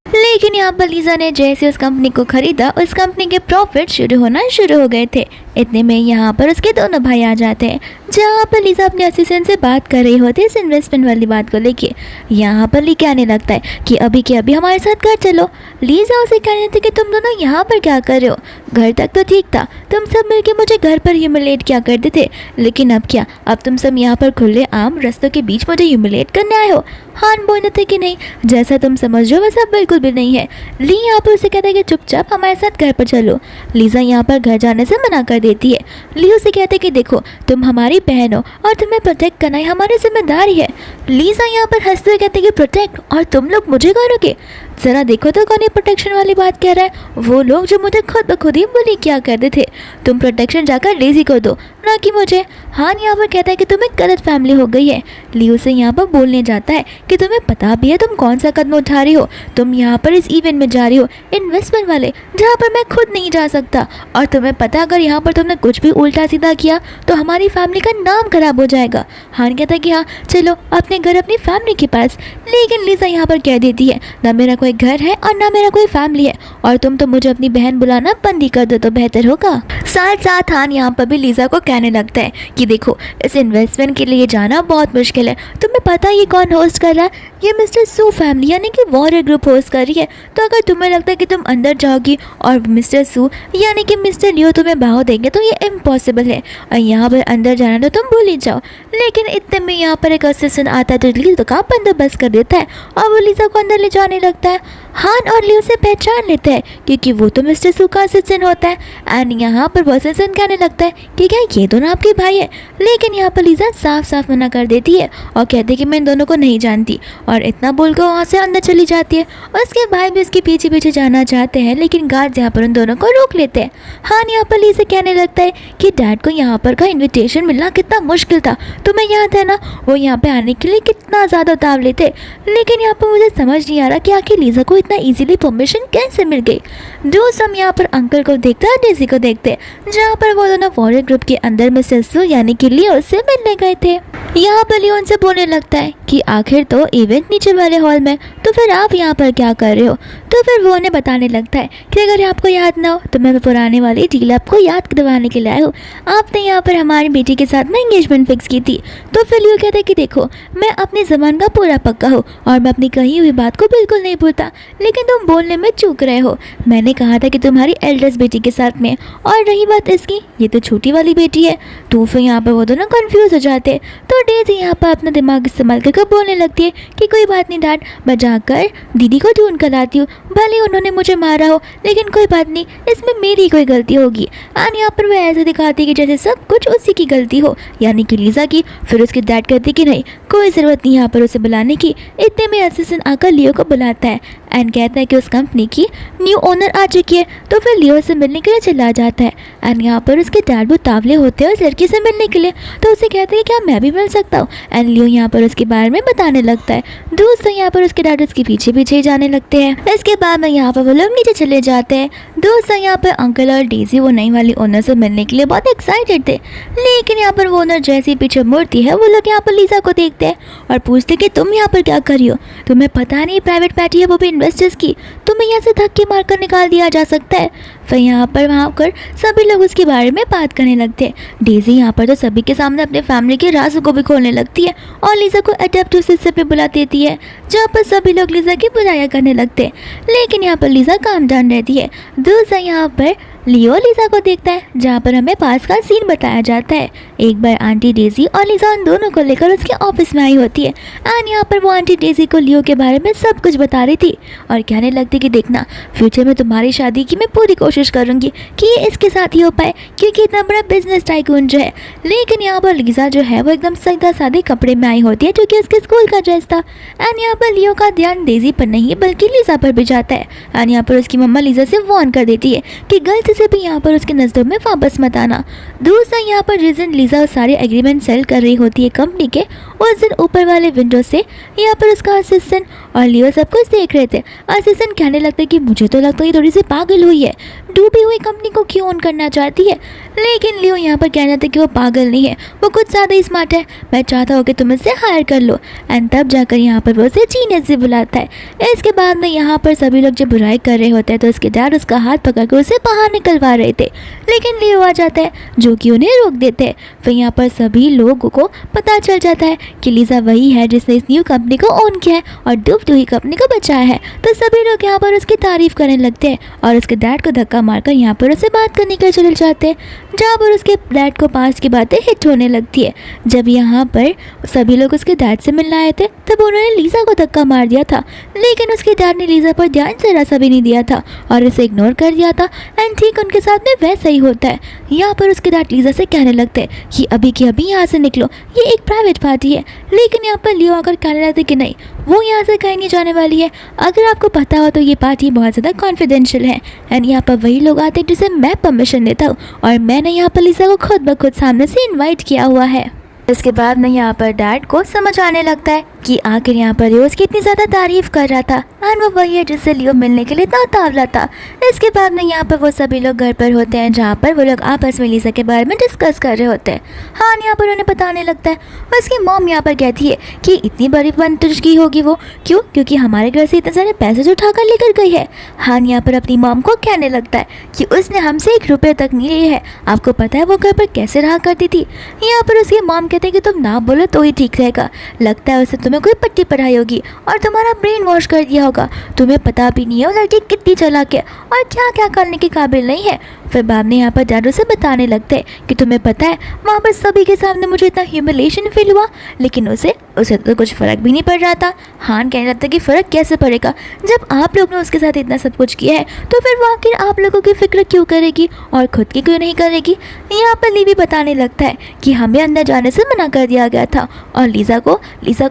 लेकिन यहाँ पर लीसा ने जैसे उस कंपनी को खरीदा, उस कंपनी के प्रॉफिट शुरू होना शुरू हो गए थे। इतने में यहाँ पर उसके दोनों भाई आ जाते हैं, जहाँ पर लीसा अपने असिस्टेंट से बात कर रही होती है इस इन्वेस्टमेंट वाली बात को लेके। यहाँ पर ली कहने लगता है कि अभी के अभी हमारे साथ घर चलो। लीसा उसे कहने थी कि तुम दोनों यहाँ पर क्या कर रहे हो, घर तक तो ठीक था, तुम सब मिलके मुझे घर पर ह्यूमिलेट किया करते थे, लेकिन अब क्या, अब तुम सब यहाँ पर खुले आम रास्तों के बीच मुझे ह्यूमिलेट करने आए हो। हान बोलते थे कि नहीं, जैसा तुम समझ रहे हो वैसा बिल्कुल भी नहीं है। ली यहाँ पर उसे कहता है कि चुपचाप हमारे साथ घर पर चलो। लीसा यहाँ पर घर जाने से मना कर देती है। ली उसे कहते कि देखो, तुम हमारी बहन हो और तुम्हें प्रोटेक्ट करना ही हमारी जिम्मेदारी है। लीसा यहाँ पर हंसते हुए कहते कि प्रोटेक्ट, और तुम लोग मुझे करोगे? ज़रा देखो तो कौन ये प्रोटेक्शन वाली बात कह रहा है? वो लोग जो मुझे खुद ब खुद ही बुली किया करते थे। तुम प्रोटेक्शन जाकर डेज़ी को दो, ना कि मुझे। हान यहाँ पर कहता है कि तुम्हें गलत फैमिली हो गई है। ली उसे यहाँ पर बोलने जाता है कि तुम्हें पता भी है तुम कौन सा कदम उठा रही हो। तुम यहाँ पर इस इवेंट में जा रही हो, इन्वेस्टमेंट वाले, जहाँ पर मैं खुद नहीं जा सकता। और तुम्हें पता अगर यहाँ पर तुमने कुछ भी उल्टा सीधा किया तो हमारी फैमिली का नाम खराब हो जाएगा। हान कहता है कि हाँ चलो अपने घर अपनी फैमिली के पास। लेकिन लीसा यहाँ पर कह देती है, ना मेरा कोई घर है और ना मेरा कोई फैमिली है, और तुम तो मुझे अपनी बहन बुलाना बंद ही कर दो तो बेहतर होगा। साथ साथ हान यहाँ पर भी लीसा को कहने लगता है कि देखो, इस इन्वेस्टमेंट के लिए जाना बहुत मुश्किल है। तुम्हें पता है ये कौन होस्ट कर रहा है? ये मिस्टर सू फैमिली यानी कि वॉरियर ग्रुप होस्ट कर रही है। तो अगर तुम्हें लगता है कि तुम अंदर जाओगी और मिस्टर सू यानी कि मिस्टर लियो तुम्हें भाव देंगे तो ये इम्पॉसिबल है, और यहाँ पर अंदर जाना तो तुम भूल ही जाओ। लेकिन इतने में यहाँ पर एक असिस्टेंट आता है जो लीसा का बंदोबस्त कर देता है और वो लीसा को अंदर ले जाने लगता है। हान और लियो से पहचान लेते हैं क्योंकि वो तो मिस्टर सू का असिस्टेंट होता है। एंड यहाँ पर वो असिस्टेंट कहने लगता है कि क्या ये दोनों आपके भाई है? लेकिन यहाँ पर लीसा साफ साफ मना कर देती है और कहती है कि मैं इन दोनों को नहीं जानती, और इतना बोलकर वहाँ से अंदर चली जाती है। उसके भाई भी उसके पीछे पीछे जाना चाहते हैं, लेकिन गार्ड यहाँ पर उन दोनों को रोक लेते हैं। हान यहाँ पर लीसा कहने लगता है कि डैड को यहाँ पर का इन्विटेशन मिलना कितना मुश्किल था, तुम्हें याद है ना? वो यहाँ पे आने के लिए कितना ज़्यादा उतावले थे। लेकिन यहाँ पर मुझे समझ नहीं आ रहा कि आखिर लीसा को इतना इजीली परमिशन कैसे मिल गई। दोस्त हम यहाँ पर अंकल को देखते हैं, डेज़ी को देखते हैं, जहाँ पर वो दोनों वॉरियर ग्रुप के अंदर मिस्टर सू यानी कि लियो से मिलने गए थे। यहाँ पर लियो उनसे बोलने लगता है कि आखिर तो इवेंट नीचे वाले हॉल में, तो फिर आप यहाँ पर क्या कर रहे हो? तो फिर वो उन्हें बताने लगता है कि अगर आपको याद ना हो तो मैं पुराने वाली डील आपको याद करवाने के लिए आया हूँ। आपने यहाँ पर हमारी बेटी के साथ में एंगेजमेंट फिक्स की थी। तो फिर लियो कहते हैं कि देखो, मैं अपनी ज़बान का पूरा पक्का हूँ और मैं अपनी कही हुई बात को बिल्कुल नहीं भूलता, लेकिन तुम बोलने में चूक रहे हो। मैंने कहा था कि तुम्हारी एल्डेस्ट बेटी के साथ में, और रही बात इसकी, ये तो छोटी वाली बेटी है। तो फिर यहाँ पर वो दोनों कन्फ्यूज़ हो जाते हैं। तो डेज़ी यहाँ पर अपना दिमाग इस्तेमाल करके बोलने लगती है कि कोई बात नहीं डैड, मैं जाकर दीदी को ढूंढ कर लाती हूँ, भले उन्होंने मुझे मारा हो, लेकिन कोई बात नहीं, इसमें मेरी कोई गलती होगी। एंड यहाँ पर वह ऐसे दिखाती है कि जैसे सब कुछ उसी की गलती हो, यानी कि लीसा की। फिर उसके डैड कहते कि नहीं, कोई ज़रूरत नहीं यहाँ पर उसे बुलाने की। इतने में असिस्टेंट आकर लियो को बुलाता है एंड कहता है कि उस कंपनी की न्यू ओनर आ चुकी है। तो फिर लियो से मिलने के लिए चला जाता है। एंड यहाँ पर उसके डैड भी उतावले होते हैं उस लड़की से मिलने के लिए, तो उसे कहते हैं कि क्या मैं भी मिल सकता हूँ? एंड लियो यहाँ पर उसके बारे में बताने लगता है। दोस्तों यहाँ पर उसके डैड उसके पीछे पीछे ही जाने लगते हैं। इसके बाद में यहाँ पर वो लोग नीचे चले जाते हैं। दोस्तों यहाँ पर अंकल और डेज़ी वो नई वाली ओनर से मिलने के लिए बहुत एक्साइटेड थे, लेकिन यहाँ पर वो ओनर जैसे ही पीछे मुड़ती है, वो लोग यहाँ पर लीसा को देखते हैं और पूछते कि तुम यहाँ पर क्या कर रही हो? तुम्हें पता नहीं प्राइवेट पार्टी है, वो भी इन्वेस्टर्स की, तुम्हें यहाँ से धक्के मारकर निकाल दिया जा सकता है। फिर यहाँ पर वहाँ कर सभी लोग उसके बारे में बात करने लगते हैं। डेज़ी यहाँ पर तो सभी के सामने अपने फैमिली के राज़ों को भी खोलने लगती है और लीसा को अडेप्ट उस हिस्से पे बुला देती है, जहाँ पर सभी लोग लीसा की बुराइयाँ करने लगते हैं। लेकिन यहाँ पर लीसा काम जान रहती है। दूसरा यहाँ पर लियो लीजा को देखता है, जहाँ पर हमें पास का सीन बताया जाता है। एक बार आंटी डेजी और लीजा उन दोनों को लेकर उसके ऑफिस में आई होती है एंड यहाँ पर वो आंटी डेजी को लियो के बारे में सब कुछ बता रही थी और कहने लगती कि देखना, फ्यूचर में तुम्हारी शादी की मैं पूरी कोशिश करूंगी कि ये इसके साथ ही हो पाए, क्योंकि इतना बड़ा बिजनेस टाइकून जो है। लेकिन यहाँ पर लीजा जो है वो एकदम सीधा सादे कपड़े में आई होती है, जो कि उसके स्कूल का ड्रेस था। एंड यहाँ पर लियो का ध्यान डेजी पर नहीं बल्कि लीजा पर भी जाता है एंड यहाँ पर उसकी मम्मा लीजा से वार्न कर देती है कि गलती से भी यहाँ पर उसके नज़रों में वापस मत आना। दूसरा यहाँ पर जिस दिन लीजा सारे एग्रीमेंट सेल कर रही होती है कंपनी के, उस दिन ऊपर वाले विंडो से यहाँ पर उसका असिस्टेंट और लियो सब कुछ देख रहे थे। असिस्टेंट कहने लगता है कि मुझे तो लगता है ये थोड़ी सी पागल हुई है, डूबी हुई कंपनी को क्यों ऑन करना चाहती है। लेकिन लियो यहाँ पर कहना था कि वो पागल नहीं है, वो कुछ ज़्यादा ही स्मार्ट है, मैं चाहता हूँ कि तुम इससे हायर कर लो। एंड तब जाकर यहाँ पर वो उसे जीनियस से बुलाता है। इसके बाद में यहाँ पर सभी लोग जब बुराई कर रहे होते हैं तो उसके डैड उसका हाथ पकड़कर उसे बाहर निकलवा रहे थे, लेकिन लियो आ जाता है जो कि उन्हें रोक देते हैं। फिर यहाँ पर सभी लोगों को पता चल जाता है कि लीजा वही है जिसने इस न्यू कंपनी को ओन किया है और डूबती हुई कंपनी को बचाया है। तो सभी लोग यहाँ पर उसकी तारीफ करने लगते हैं और उसके डैड को धक्का मारकर यहाँ पर उससे बात करने के लिए चले जाते हैं, जहाँ पर उसके डैड को पास की बातें हिट होने लगती है। जब यहाँ पर सभी लोग उसके डैड से मिलने आए थे तब उन्होंने लीजा को धक्का मार दिया था, लेकिन उसके डैड ने लीजा पर ध्यान जरा सा भी नहीं दिया था और उसे इग्नोर कर दिया था। एंड ठीक उनके साथ में वैसा ही होता है। यहाँ पर उसके डैड लीजा से कहने लगते हैं कि अभी के अभी यहाँ से निकलो, ये एक प्राइवेट पार्टी है। लेकिन यहाँ पर लियो आकर कहने लगते कि नहीं, वो यहाँ से कहीं नहीं जाने वाली है, अगर आपको पता हो तो ये पार्टी बहुत ज़्यादा कॉन्फिडेंशियल है। एंड यहाँ पर वही लोग आते हैं जिसे मैं परमिशन देता हूँ और मैंने यहाँ पर लीजा को खुद ब खुद सामने से इन्वाइट किया हुआ है। इसके बाद में यहाँ पर डैड को समझ आने लगता है कि आखिर यहाँ पर लियो उसकी इतनी ज़्यादा तारीफ कर रहा था एंड वो वही है जिससे लियो मिलने के लिए इतना तावला था। इसके बाद में यहाँ पर वो सभी लोग घर पर होते हैं, जहाँ पर वो लोग आपस में लीजा के बारे में डिस्कस कर रहे होते हैं। हाँ, यहाँ पर उन्हें बताने लगता है, उसकी मॉम यहाँ पर कहती है कि इतनी बड़ी बनतुजगी होगी वो, क्यों? क्योंकि हमारे घर से इतने सारे पैसे जो उठाकर लेकर गई है। हाँ, यहाँ पर अपनी मॉम को कहने लगता है कि उसने हमसे 1 रुपये तक नहीं लिए है, आपको पता है वो घर पर कैसे रहा करती थी। यहाँ पर उसकी मॉम कहते हैं कि तुम ना बोलो तो ही ठीक रहेगा, लगता है उसे तुम्हें कोई पट्टी पढ़ाई होगी और तुम्हारा ब्रेन वॉश कर दिया होगा, तुम्हें पता भी नहीं है वो लड़की कितनी चालाक है और क्या क्या करने के काबिल नहीं है। फिर बाप ने यहाँ पर जादू से बताने लगते हैं कि तुम्हें पता है वहाँ पर सभी के सामने मुझे इतना ह्यूमिलेशन फील हुआ, लेकिन उसे तो कुछ फ़र्क भी नहीं पड़ रहा था। हान कहने लगता है कि फ़र्क कैसे पड़ेगा, जब आप लोग ने उसके साथ इतना सब कुछ किया है तो फिर वो आखिर आप लोगों की फ़िक्र क्यों करेगी और ख़ुद की क्यों नहीं करेगी। यहाँ पर ली भी बताने लगता है कि हमें अंदर जाने से मना कर दिया गया था और लीज़ा को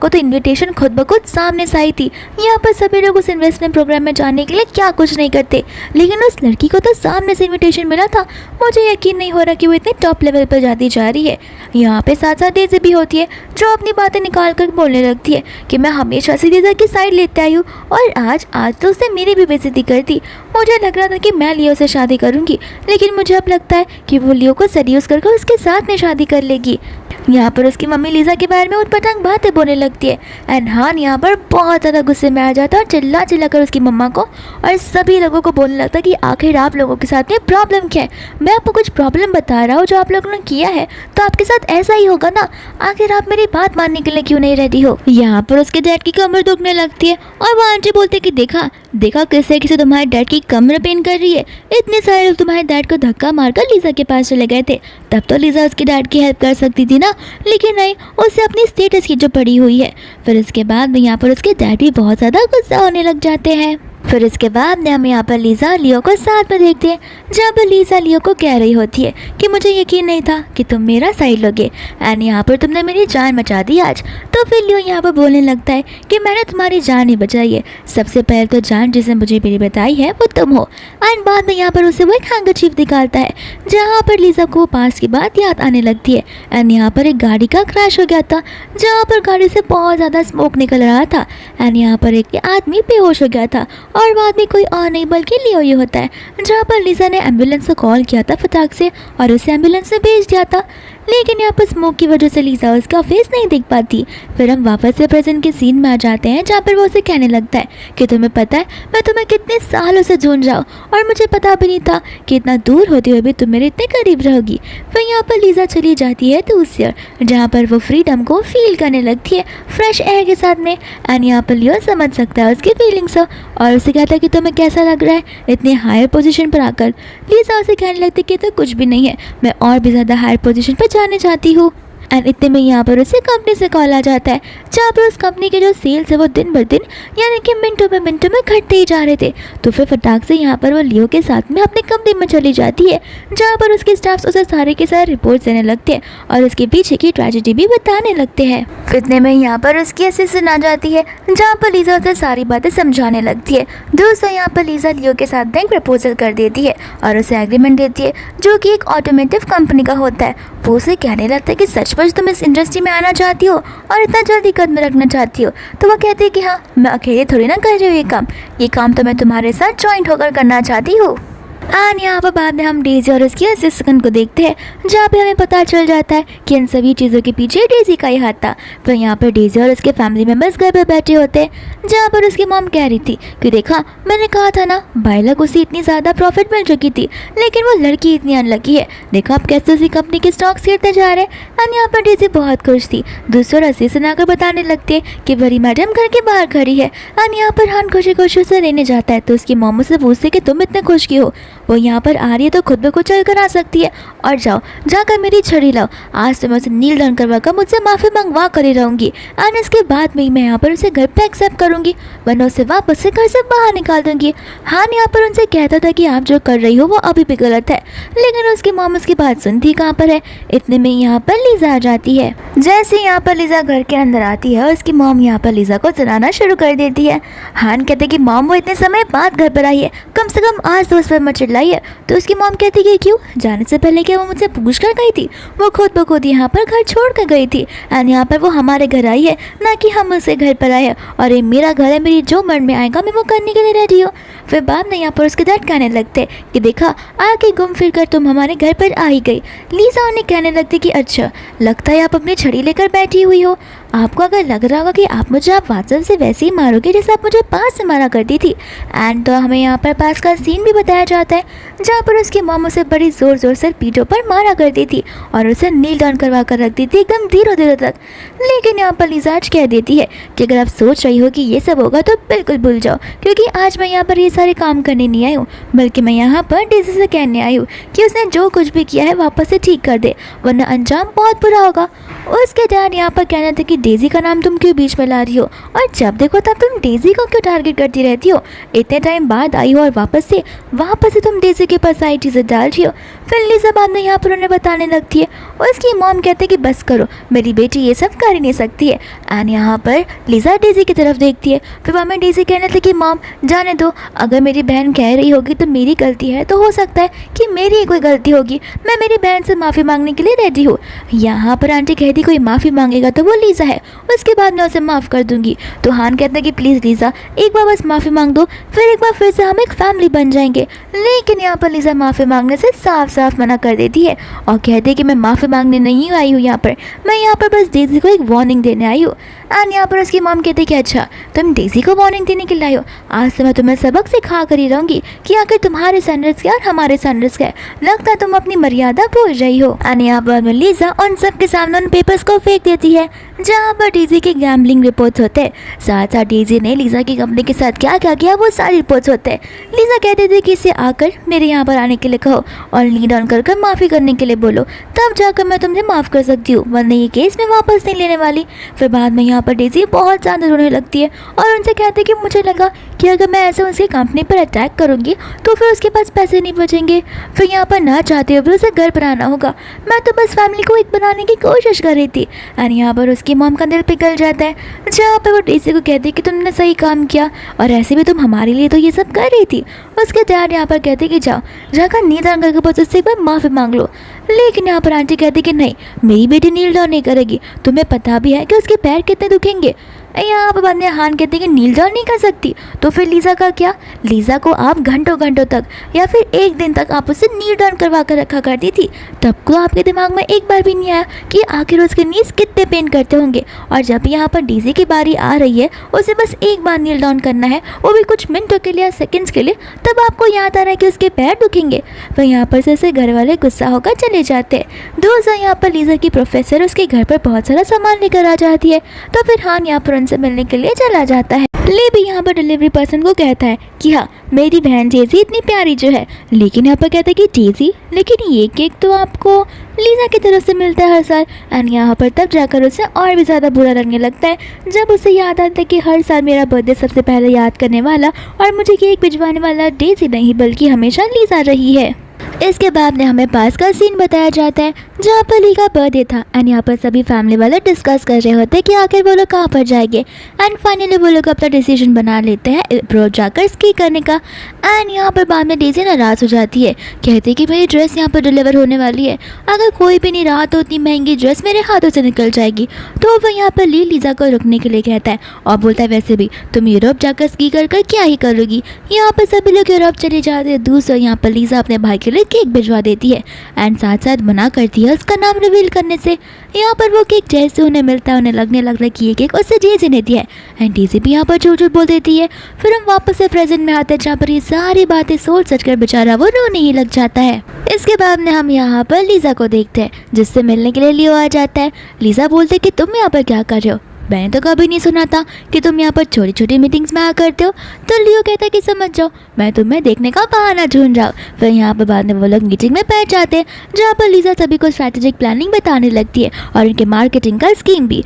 तो इन्विटेशन खुद ब खुद सामने से आई थी। यहाँ पर सभी लोग उस इन्वेस्टमेंट प्रोग्राम में जाने के लिए क्या कुछ नहीं करते, लेकिन उस लड़की को तो सामने से इन्विटेशन मिला था। मुझे यकीन नहीं हो रहा कि वो इतने टॉप लेवल पर जाती जा रही है। यहाँ पे साथ साथ डेज़ी भी होती है जो अपनी बातें निकाल कर बोलने लगती है कि मैं हमेशा से लीज़ा की साइड लेते आई हूँ और आज तो उसने मेरी भी बेइज्जती कर दी। मुझे लग रहा था कि मैं लियो से शादी करूँगी, लेकिन मुझे अब लगता है कि वो लियो को सेड्यूस करके उसके साथ में शादी कर लेगी। यहाँ पर उसकी मम्मी लीज़ा के बारे में उटपटांग बातें बोलने लगती है एंड हान यहाँ पर बहुत ज़्यादा गुस्से में आ जाता है और चिल्ला कर उसकी मम्मा को और सभी लोगों को बोलने लगता है कि आखिर आप लोगों के साथ में प्रॉब्लम क्या है। मैं आपको कुछ प्रॉब्लम बता रहा हूँ जो आप लोगों ने किया है, तो आपके साथ ऐसा ही होगा ना, आखिर आप मेरी बात मानने के लिए क्यों नहीं रेडी हो। यहाँ पर उसके डैड की कमर दुखने लगती है और वो आंटी बोलते कि देखा किसे तुम्हारे डैड की कमर पेन कर रही है। इतने सारे लोग तुम्हारे डैड को धक्का मारकर लीज़ा के पास चले गए थे, तब तो लीज़ा उसके डैड की हेल्प कर सकती थी ना, लेकिन नहीं, उसे अपनी स्टेटस की जो पड़ी हुई है। फिर इसके बाद में यहाँ पर उसके डैड भी बहुत ज़्यादा गुस्सा होने लग जाते हैं। फिर इसके बाद में हम यहाँ पर लीज़ा और लियो को साथ में देखते हैं, जहाँ पर लीज़ा लियो को कह रही होती है कि मुझे यकीन नहीं था कि तुम मेरा साइड लोगे एंड यहाँ पर तुमने मेरी जान बचा दी आज। तो फिर लियो यहाँ पर बोलने लगता है कि मैंने तुम्हारी जान ही बचाई है, सबसे पहले तो जान जिसने मुझे मेरी बताई है वो तुम हो। एंड बाद में यहाँ पर उसे वो एक हैंकरचीफ दिखाता है, जहाँ पर लीज़ा को पास की बात याद आने लगती है एंड यहाँ पर एक गाड़ी का क्रैश हो गया था, जहाँ पर गाड़ी से बहुत ज़्यादा स्मोक निकल रहा था एंड यहाँ पर एक आदमी बेहोश हो गया था और बाद में कोई और नहीं बल्कि लियो ही होता है, जहाँ पर लीज़ा ने एम्बुलेंस को कॉल किया था फटाक से और उसे एम्बुलेंस में भेज दिया था। लेकिन यहाँ पर स्मोक की वजह से लीजा उसका फेस नहीं देख पाती। फिर हम वापस से प्रेजेंट के सीन में आ जाते हैं जहाँ पर वो उसे कहने लगता है कि तुम्हें पता है मैं तुम्हें कितने सालों से ढूंढ रहा हूँ और मुझे पता भी नहीं था कि इतना दूर होते हुए भी तुम मेरे इतने करीब रहोगी। फिर यहाँ पर लीजा चली जाती है दूसरी ओर जहाँ पर वो फ्रीडम को फील करने लगती है फ्रेश एयर के साथ में। एंड यहाँ पर लियो समझ सकता है उसकी फीलिंग्स और उसे कहता है कि तुम्हें कैसा लग रहा है इतने हायर पोजीशन पर आकर। लीजा उसे कहने लगती है कि तो कुछ भी नहीं है, मैं और भी ज़्यादा हायर पोजीशन पर जाने चाहती हूँ। एंड इतने में यहाँ पर उसे कंपनी से कॉल आ जाता है जहाँ पर उस कंपनी के जो सेल्स है वो दिन ब दिन यानी कि मिनटों में घटते ही जा रहे थे। तो फिर फटाक से यहाँ पर वो लियो के साथ में अपने कंपनी में चली जाती है जहाँ पर उसके स्टाफ्स उसे सारे के सारे रिपोर्ट्स देने लगते हैं और उसके पीछे की ट्रेजेडी भी बताने लगते हैं। इतने में यहाँ पर उसकी असिस्टेंट आ जाती है जहाँ पर लीजा उसे सारी बातें समझाने लगती है। दोस्तों यहाँ पर लीजा लियो के साथ बैंक प्रपोजल कर देती है और उसे एग्रीमेंट देती है जो कि एक ऑटोमेटिव कंपनी का होता है। वो उसे कहने लगता है कि सच तुम इस इंडस्ट्री में आना चाहती हो और इतना जल्दी कदम रखना चाहती हो। तो वो कहती है कि हाँ, मैं अकेले थोड़ी ना कर रही हूँ ये काम तो मैं तुम्हारे साथ जॉइंट होकर करना चाहती हूँ। एंड यहाँ पर बाद में हम डेजी और उसकी असिस्टेंट को देखते हैं जहाँ पे हमें पता चल जाता है कि इन सभी चीज़ों के पीछे डेजी का ही हाथ था। फिर यहाँ पर डेजी और उसके फैमिली मेम्बर्स घर पर बैठे होते हैं जहाँ पर उसकी मॉम कह रही थी कि देखा मैंने कहा था ना, बाइला को उसे इतनी ज़्यादा प्रॉफिट मिल चुकी थी लेकिन वो लड़की इतनी अनलकी है, देखा अब कैसे उसी कंपनी के स्टॉक्स गिरते जा रहे हैं। एंड यहाँ पर डेजी बहुत खुश थी। दूसरी असिस्टेंट आकर बताने लगते हैं कि बड़ी मैडम घर के बाहर खड़ी है। एंड यहाँ पर हान खुशी खुशी से लेने जाता है तो उसकी मॉम से पूछते कि तुम इतने खुश क्यों हो, वो यहाँ पर आ रही है तो खुद ब खुद चल कर आ सकती है और जाओ जाकर मेरी छड़ी लाओ, आज तो मैं उसे नील डाउन करवा कर मुझसे माफ़ी मंगवा कर ही रहूँगी एंड इसके बाद में ही मैं यहाँ पर उसे घर पे एक्सेप्ट करूँगी वरना उसे वापस से घर से बाहर निकाल दूँगी। हाँ यहाँ पर उनसे कहता था कि आप जो कर रही हो वो अभी भी गलत है, लेकिन उसकी मॉम उसकी बात सुनती कहाँ पर है। इतने में यहाँ पर लीजा आ जाती है। जैसे यहाँ पर लीजा घर के अंदर आती है और उसकी मॉम यहाँ पर लीजा को जलाना शुरू कर देती है। हान कहते कि मॉम वो इतने समय बाद घर पर आई है, कम से कम आज तो उस पर मत चिल्लाई है। तो उसकी मॉम कहती कि क्यों, जाने से पहले क्या वो मुझसे पूछ कर गई थी, वो खुद ब खुद यहाँ पर घर छोड़ कर गई थी एंड यहाँ पर वो हमारे घर आई है ना कि हम उसके घर पर आए हैं और ये मेरा घर है, मेरी जो मन में आएगा मैं वो करने के लिए रेडी हूँ। फिर बाद में यहाँ पर उसके डैड कहने लगते कि देखा आके घूम फिर कर तुम हमारे घर पर आ ही गई। लीजा उन्हें कहने लगती कि अच्छा लगता है आप अपनी छड़ी लेकर बैठी हुई हो, आपको अगर लग रहा होगा कि आप मुझे आप व्हाट्सएप से वैसे ही मारोगे जैसे आप मुझे पास से मारा करती थी। एंड तो हमें यहाँ पर पास का सीन भी बताया जाता है जहाँ पर उसकी मॉम उसे बड़ी ज़ोर ज़ोर से पीठों पर मारा करती थी और उसे नील डाउन करवा कर रखती थी एकदम धीरे धीरे तक। लेकिन यहाँ पर लीजा आज कह देती है कि अगर आप सोच रही हो कि ये सब होगा तो बिल्कुल भूल जाओ, क्योंकि आज मैं यहाँ पर ये सारे काम करने नहीं आई हूँ, बल्कि मैं यहाँ पर डेजी से कहने आई हूँ कि उसने जो कुछ भी किया है वापस से ठीक कर दे वरना अंजाम बहुत बुरा होगा। उसके डैड यहाँ पर कहना था कि डेजी का नाम तुम क्यों बीच में ला रही हो और जब देखो तब तुम डेजी को क्यों टारगेट करती रहती हो, इतने टाइम बाद आई हो और वापस से तुम डेजी के पास आई चीज़ें डाल रही हो। फिर लीजा बाद में यहाँ पर उन्हें बताने लगती है और उसकी मॉम कहते कि बस करो, मेरी बेटी ये सब कर ही नहीं सकती है। एंड यहाँ पर लीजा डेजी की तरफ देखती है। फिर वहाँ में डेजी कहने लगी कि मॉम जाने दो, अगर मेरी बहन कह रही होगी तो मेरी गलती है, तो हो सकता है कि मेरी ही कोई गलती होगी, मैं मेरी बहन से माफ़ी मांगने के लिए रेडी हूँ। यहाँ पर आंटी कहती कोई माफ़ी मांगेगा तो वो लीजा है, उसके बाद मैं उसे माफ़ कर दूंगी। तो हान कहता है कि प्लीज़ लीजा एक बार बस माफ़ी मांग दो, फिर एक बार फिर से हम एक फैमिली बन जाएंगे। लेकिन यहाँ पर लीजा माफ़ी मांगने से साफ साफ मना कर देती है और कहती है कि मैं माफ़ी मांगने नहीं आई हूँ यहाँ पर, मैं यहाँ पर बस डेजी को एक वार्निंग देने आई हूँ। एंड यहाँ पर उसकी मॉम कहती कि अच्छा तुम डेजी को वार्निंग देने के लिए आई हो, आज से मैं तुम्हें सबक सिखा कर ही रहूँगी कि आखिर तुम्हारे स्टैंडर्ड्स क्या और हमारे स्टैंडर्ड्स क्या, लगता है तुम अपनी मर्यादा भूल रही हो। एंड यहाँ पर लीजा उन सबके सामने उन पेपर्स को फेंक देती है जहाँ पर डेजी के गैम्बलिंग रिपोर्ट्स होते हैं, साथ साथ डेजी ने लीजा की कंपनी के साथ क्या क्या किया वो सारे रिपोर्ट्स होते हैं। लीजा कहती थी कि इसे आकर मेरे यहाँ पर आने के लिए कहो और नील डाउन कर माफ़ी करने के लिए बोलो, तब जाकर मैं तुमसे माफ़ कर सकती हूँ, वरना ये केस मैं वापस नहीं लेने वाली। फिर बाद में यहाँ पर डेजी बहुत ज़्यादा रोने लगती है और उनसे कहती कि मुझे लगा कि अगर मैं ऐसे उसकी कंपनी पर अटैक करूँगी तो फिर उसके पास पैसे नहीं बचेंगे, फिर यहाँ पर ना चाहते हुए उसे घर पर आना होगा, मैं तो बस फैमिली को एक बनाने की कोशिश कर रही थी। एंड यहाँ पर उसकी मॉम का दिल पिघल जाता है जहाँ पर वो डेजी को कहती है कि तुमने सही काम किया और ऐसे भी तुम हमारे लिए तो ये सब कर रही थी। उसके डैड यहाँ पर कहते कि जाओ जाकर नील डाउन करके बस उससे एक बार माफ़ी मांग लो। लेकिन यहाँ पर आंटी कहती कि नहीं, मेरी बेटी नील डाउन नहीं करेगी, तुम्हें पता भी है कि उसके पैर कितने दुखेंगे। यहाँ पर बाद में हान कहते हैं कि नील डाउन नहीं कर सकती। तो फिर लीज़ा का क्या? लीज़ा को आप घंटों घंटों तक या फिर एक दिन तक आप उसे नील डाउन करवा कर रखा करती थी। तब को आपके दिमाग में एक बार भी नहीं आया कि आखिर उसके नीज कितने पेन करते होंगे। और जब यहाँ पर डेज़ी की बारी आ रही है, उसे बस एक बार नील डाउन करना है, वो भी कुछ मिनटों के लिए या सेकंड्स के लिए, तब आपको याद आ रहा है कि उसके पैर दुखेंगे। वह यहाँ पर से घर वाले गुस्सा होकर चले जाते हैं। दोस्तों यहाँ पर लीज़ा की प्रोफेसर उसके घर पर बहुत सारा सामान लेकर आ जाती है। तो फिर हान यहाँ पर उनसे मिलने के लिए चला जाता है। ले भी यहाँ पर डिलीवरी पर्सन को कहता है कि हाँ, मेरी बहन डेज़ी इतनी प्यारी जो है। लेकिन यहाँ पर कहता है कि डेज़ी, लेकिन ये केक तो आपको लीज़ा की तरफ से मिलता है हर साल। एंड यहाँ पर तब जाकर उसे और भी ज़्यादा बुरा लगने लगता है जब उसे याद आता है कि हर साल मेरा बर्थडे सबसे पहले याद करने वाला और मुझे केक भिजवाने वाला डेज़ी नहीं बल्कि हमेशा लीज़ा रही है। इसके बाद में हमें पास का सीन बताया जाता है जहाँ पर ली का बर्थडे था। एंड यहाँ पर सभी फैमिली वाले डिस्कस कर रहे होते हैं कि आखिर वो लोग कहाँ पर जाएंगे। एंड फाइनली वो लोग अपना डिसीजन बना लेते हैं अब्रॉड जाकर स्की करने का। एंड यहाँ पर बाद में डेज़ी नाराज़ हो जाती है, कहती है कि मेरी ड्रेस यहाँ पर डिलीवर होने वाली है, अगर कोई भी नहीं रहा तो उतनी महंगी ड्रेस मेरे हाथों से निकल जाएगी। तो वह यहाँ पर लीज़ा को रुकने के लिए कहता है और बोलता है वैसे भी तुम यूरोप जाकर स्की कर क्या ही करोगी। यहाँ पर सभी लोग यूरोप चले जाते हैं। दूसरा यहाँ पर लीज़ा अपने भाई के लिए केक भिजवा देती है एंड साथ साथ मना करती है उसका नाम रिवील करने से। यहाँ पर वो केक जैसे उन्हें मिलता है उन्हें लगने लगता है कि ये केक उससे डेज़ी ने दिया है। एंड डेज़ी भी यहाँ पर झूठ झूठ बोल देती है। फिर हम वापस से प्रेजेंट में आते हैं जहाँ पर ये सारी बातें सोच सच कर बेचारा वो रोने ही लग जाता है। इसके बाद में हम यहाँ पर लीज़ा को देखते हैं जिससे मिलने के लिए लियो आ जाता है। लीज़ा बोलते कि तुम यहाँ पर क्या कर रहे हो, मैंने तो कभी नहीं सुना था कि तुम यहाँ पर छोटी छोटी मीटिंग्स में आया करते हो। तो लियो कहता है कि समझ जाओ मैं तुम्हें देखने का बहाना ढूंढ रहा हूँ। फिर यहाँ पर बाद में वो लोग मीटिंग में बैठ जाते हैं जहाँ पर लीज़ा सभी को स्ट्रैटेजिक प्लानिंग बताने लगती है और उनके मार्केटिंग का स्कीम भी।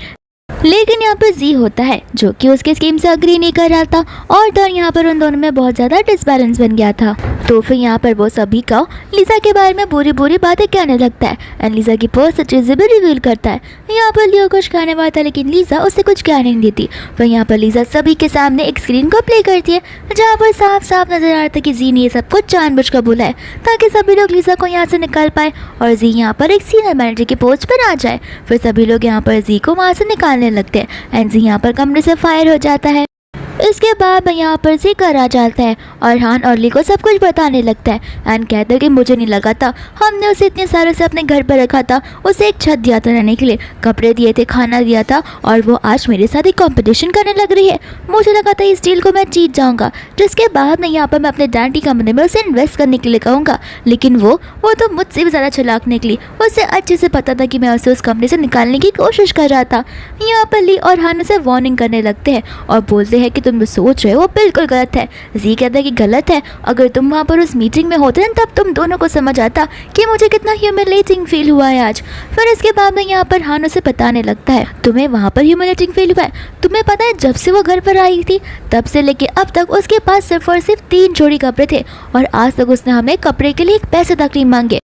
लेकिन यहाँ पर जी होता है जो कि उसके स्कीम से अग्री नहीं कर रहा था और तो यहाँ पर उन दोनों में बहुत ज़्यादा डिसबैलेंस बन गया था। तो फिर यहाँ पर वो सभी का लीज़ा के बारे में बुरी बुरी बातें कहने लगता है एंड लीज़ा की पर्सनल चीज़ें भी रिवील करता है। यहाँ पर लियो कुछ कहने वाला था लेकिन लीज़ा उसे कुछ कहने नहीं देती। फिर यहाँ पर लीज़ा सभी के सामने एक स्क्रीन को प्ले करती है जहाँ पर साफ साफ नजर आ रहा था कि जी ने ये सब कुछ जानबूझकर बोला है ताकि सभी लोग लीज़ा को यहाँ से निकाल पाए और जी यहाँ पर एक सीनियर मैनेजर की पोस्ट पर आ जाए। फिर सभी लोग यहाँ पर जी को वहाँ से निकालने लगते हैं एंड जी यहाँ पर कमरे से फायर हो जाता है। इसके बाद यहाँ पर जी घर आ जाता है और हान और ली को सब कुछ बताने लगता है एंड कहता है कि मुझे नहीं लगा था हमने उसे इतने सालों से अपने घर पर रखा था, उसे एक छत दिया था रहने के लिए, कपड़े दिए थे, खाना दिया था और वो आज मेरे साथ एक कंपटीशन करने लग रही है। मुझे लगा था इस डील को मैं जीत जाऊँगा जिसके बाद में यहाँ पर मैं अपने डैड की कंपनी में उसे इन्वेस्ट करने के लिए कहूँगा। लेकिन वो तो मुझसे भी ज़्यादा चालाक निकली। उसे अच्छे से पता था कि मैं उसे उस कंपनी से निकालने की कोशिश कर रहा था। यहाँ पर ली और हान उसे वार्निंग करने लगते हैं और बोलते हैं कि तुम सोच रहे हो वो बिल्कुल गलत है। जी कहता है कि गलत है, अगर तुम वहाँ पर उस मीटिंग में होते ना तब तुम दोनों को समझ आता कि मुझे कितना ह्यूमिलेटिंग फील हुआ है आज। फिर इसके बाद में यहाँ पर हान उसे बताने लगता है तुम्हें वहाँ पर ह्यूमिलेटिंग फील हुआ है, तुम्हें पता है जब से वो घर पर आई थी तब से लेके अब तक उसके पास सिर्फ और सिर्फ 3 जोड़ी कपड़े थे और आज तक उसने हमें कपड़े के लिए एक पैसे तक नहीं मांगे।